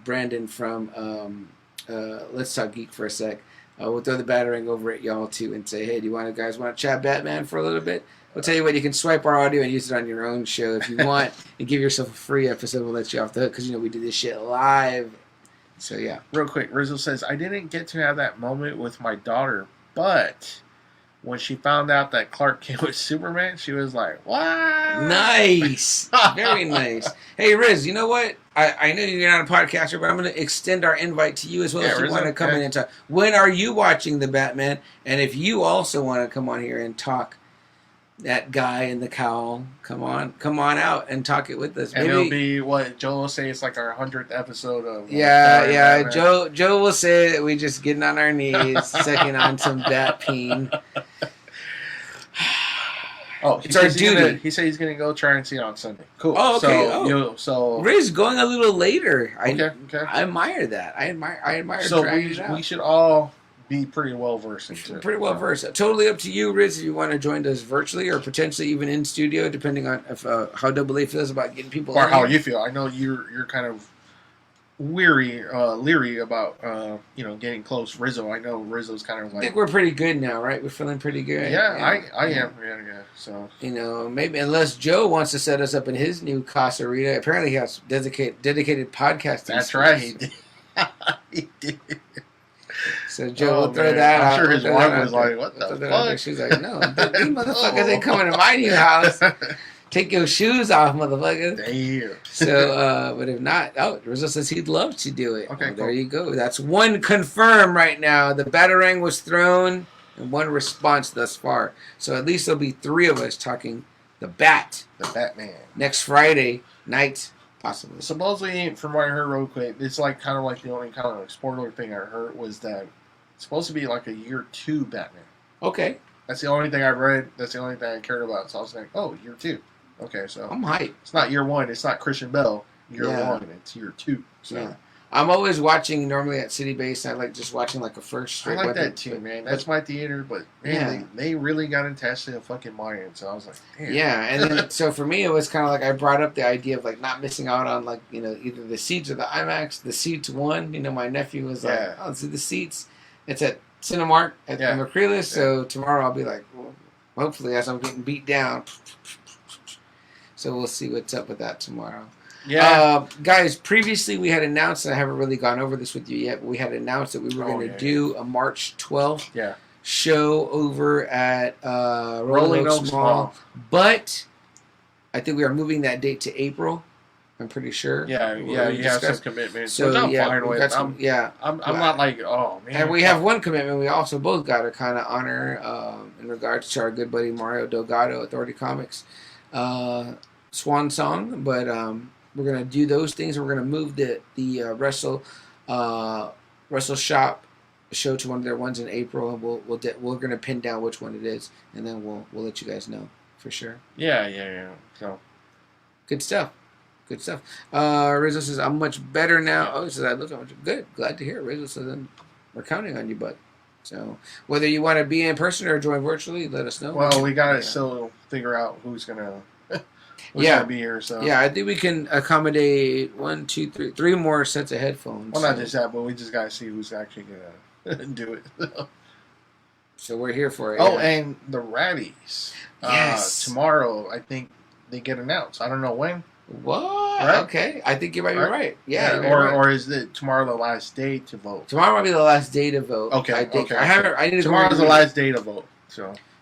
Brandon from Let's Talk Geek for a sec. We'll throw the battering over at y'all too and say, hey, do you guys want to chat Batman for a little bit? We'll tell you what, you can swipe our audio and use it on your own show if you want and give yourself a free episode. We'll let you off the hook because, you know, we do this shit live. So, yeah. Real quick, Rizzo says, I didn't get to have that moment with my daughter, but... when she found out that Clark Kent was Superman, she was like, what? Nice. Very nice. Hey, Riz, you know what? I know you're not a podcaster, but I'm going to extend our invite to you as well if you want to come in and talk. When are you watching the Batman? And if you also want to come on here and talk that guy in the cowl, come on out and talk it with us. And maybe, it'll be what Joe will say it's like our 100th episode of Joe will say that we just getting on our knees, second on some bat peen. Oh, it's our duty. He said he's going to go try and see it on Sunday. Cool. Oh, okay. So Riz going a little later. Okay. I admire that. I admire. So we should all be pretty well versed into. Pretty well versed. Totally up to you, Riz, if you want to join us virtually or potentially even in studio, depending on if how AA feels about getting people. Or how you feel. I know you're kind of leery about getting close. Rizzo, I know Rizzo's kind of like. I think we're pretty good now, right? We're feeling pretty good. Yeah, I am. Yeah. So maybe unless Joe wants to set us up in his new Casa Rita. Apparently, he has dedicated podcasting. That's right. He did. So Joe will throw that out. I'm sure his wife was like, "What the fuck?" She's like, "No, these motherfuckers ain't coming to my new house. Take your shoes off, motherfucker." Damn. So, but if not, Rizzo says he'd love to do it. Okay, cool. There you go. That's one confirmed right now. The batarang was thrown and one response thus far. So at least there'll be 3 of us talking the Batman next Friday night. Possibly. Supposedly, from what I heard real quick, it's like kind of like the only kind of spoiler thing I heard was that it's supposed to be like a year 2 Batman. Okay. That's the only thing I read. That's the only thing I cared about. So I was like, oh, year 2. Okay, so I'm hyped. It's not year 1. It's not Christian Bale. Year 1. It's year 2. So. Yeah. I'm always watching normally at City Base. I like just watching like a first straight. I like that too, man. That's my theater, but man, they really got attached to the fucking Mayan. So I was like, damn. Yeah, and then so for me, it was kind of like I brought up the idea of like not missing out on like either the seats or the IMAX. The seats won. My nephew was like, "Oh, see the seats. It's at Cinemark at Macrelis." So tomorrow I'll be like, well, hopefully as I'm getting beat down. So we'll see what's up with that tomorrow. Yeah, guys. Previously, we had announced, and I haven't really gone over this with you yet. But we had announced that we were going to do a March 12th show over at Rolling Oaks Mall. But I think we are moving that date to April. I'm pretty sure. Yeah. You have some commitments. So I'm fine with. I'm not like, oh man. And we have one commitment. We also both got to kind of honor in regards to our good buddy Mario Delgado, Authority Comics, Swan Song, but. We're gonna do those things. We're gonna move the Wrestle Shop show to one of their ones in April, and we're gonna pin down which one it is, and then we'll let you guys know for sure. Yeah. So good stuff. Rizzo says I'm much better now. Oh, he says I look much good. Glad to hear it. Rizzo says we're counting on you, bud. So whether you want to be in person or join virtually, let us know. Well, we gotta still figure out who's gonna. Gonna be here, so I think we can accommodate 1, 2, 3, 3 more sets of headphones. Well, not just that, but we just gotta see who's actually gonna do it. So we're here for it. Oh, and the Raddies. Yes. Tomorrow, I think they get announced. I don't know when. What? Right? Okay, I think you might be right. Yeah. Or is it tomorrow the last day to vote? Tomorrow might be the last day to vote. Okay. I think. Okay. I need to tomorrow's the last day to vote.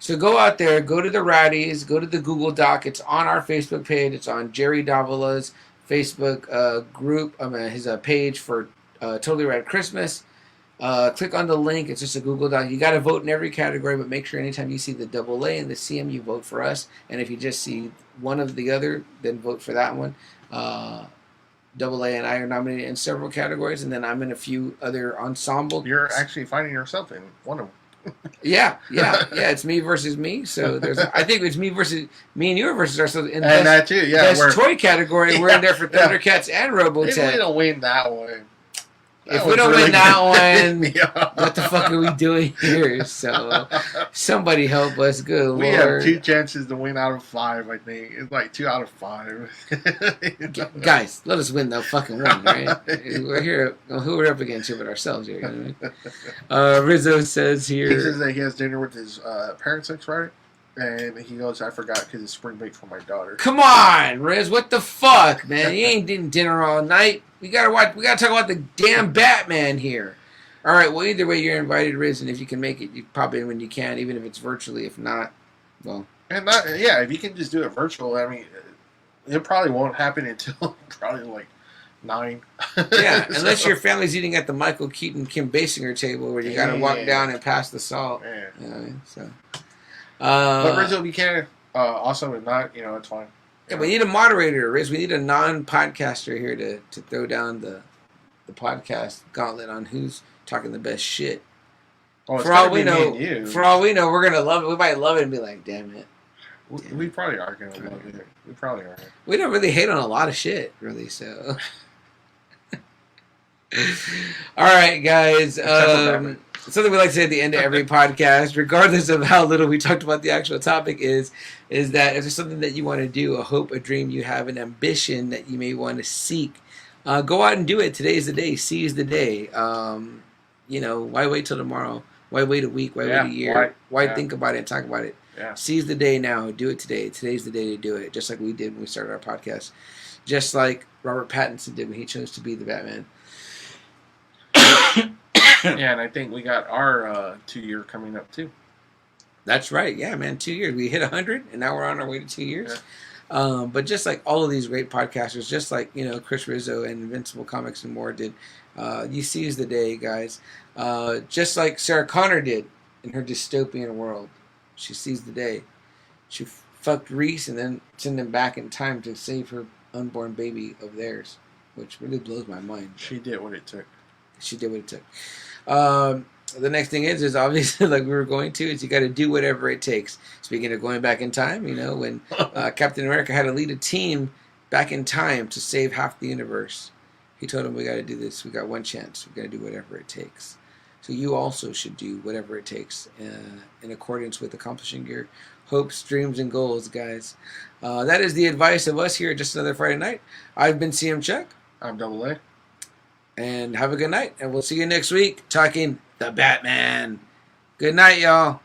So go out there, go to the Raddies, go to the Google Doc. It's on our Facebook page. It's on Jerry Davila's Facebook group. His page for Totally Rad Christmas. Click on the link. It's just a Google Doc. You got to vote in every category, but make sure anytime you see the AA and the CM, you vote for us. And if you just see one of the other, then vote for that one. AA and I are nominated in several categories, and then I'm in a few other ensemble. You're actually finding yourself in one of them. Yeah. It's me versus me. So I think it's me and you versus ourselves. In that too. Yeah, best toy category. We're in there for Thundercats and Robotech. If we don't win that one. If we don't win that one, what the fuck are we doing here? So, somebody help us. Good Lord. We have 2 chances to win out of 5, I think. It's like 2 out of 5. Guys, let us win the fucking one, right? We're here. Who we're up against here but ourselves here. You know? Rizzo says here. He says that he has dinner with his parents next Friday. And he goes, I forgot because it's spring break for my daughter. Come on, Riz. What the fuck, man? You ain't eating dinner all night. We gotta talk about the damn Batman here. All right. Well, either way, you're invited, Riz, and if you can make it, you probably when you can, even if it's virtually. If not, well. And if you can just do it virtual, I mean, it probably won't happen until probably like 9. Yeah, unless your family's eating at the Michael Keaton, Kim Basinger table where you gotta walk down and pass the salt. Yeah. You know, so. But Rizzo, we can also, if not, it's fine. Yeah, we need a moderator, Riz. We need a non-podcaster here to throw down the podcast gauntlet on who's talking the best shit. Oh, for all we know, we're gonna love it. We might love it and be like, "Damn it." We probably are gonna love it. We probably are. We don't really hate on a lot of shit, really. So. All right, guys. something we like to say at the end of every podcast, regardless of how little we talked about the actual topic, is that if there's something that you want to do, a hope, a dream you have, an ambition that you may want to seek, go out and do it. Today's the day. Seize the day. Why wait till tomorrow? Why wait a week? Why wait a year? Why think about it and talk about it? Yeah. Seize the day now. Do it today. Today's the day to do it, just like we did when we started our podcast. Just like Robert Pattinson did when he chose to be the Batman. Yeah, and I think we got our 2-year coming up too. That's right. Yeah, man, 2 years. We hit 100, and now we're on our way to 2 years. Yeah. But just like all of these great podcasters, just like Chris Rizzo and Invincible Comics and more did, you seize the day, guys. Just like Sarah Connor did in her dystopian world, she seized the day. She fucked Reese and then sent him back in time to save her unborn baby of theirs, which really blows my mind. She did what it took. She did what it took. The next thing is obviously, like we were going to, is you got to do whatever it takes. Speaking of going back in time, when Captain America had to lead a team back in time to save half the universe, he told him, we got to do this. We got one chance. We got to do whatever it takes. So you also should do whatever it takes in accordance with accomplishing your hopes, dreams, and goals, guys. That is the advice of us here at Just Another Friday Night. I've been CM Chuck. I'm Double A. And have a good night. And we'll see you next week talking the Batman. Good night, y'all.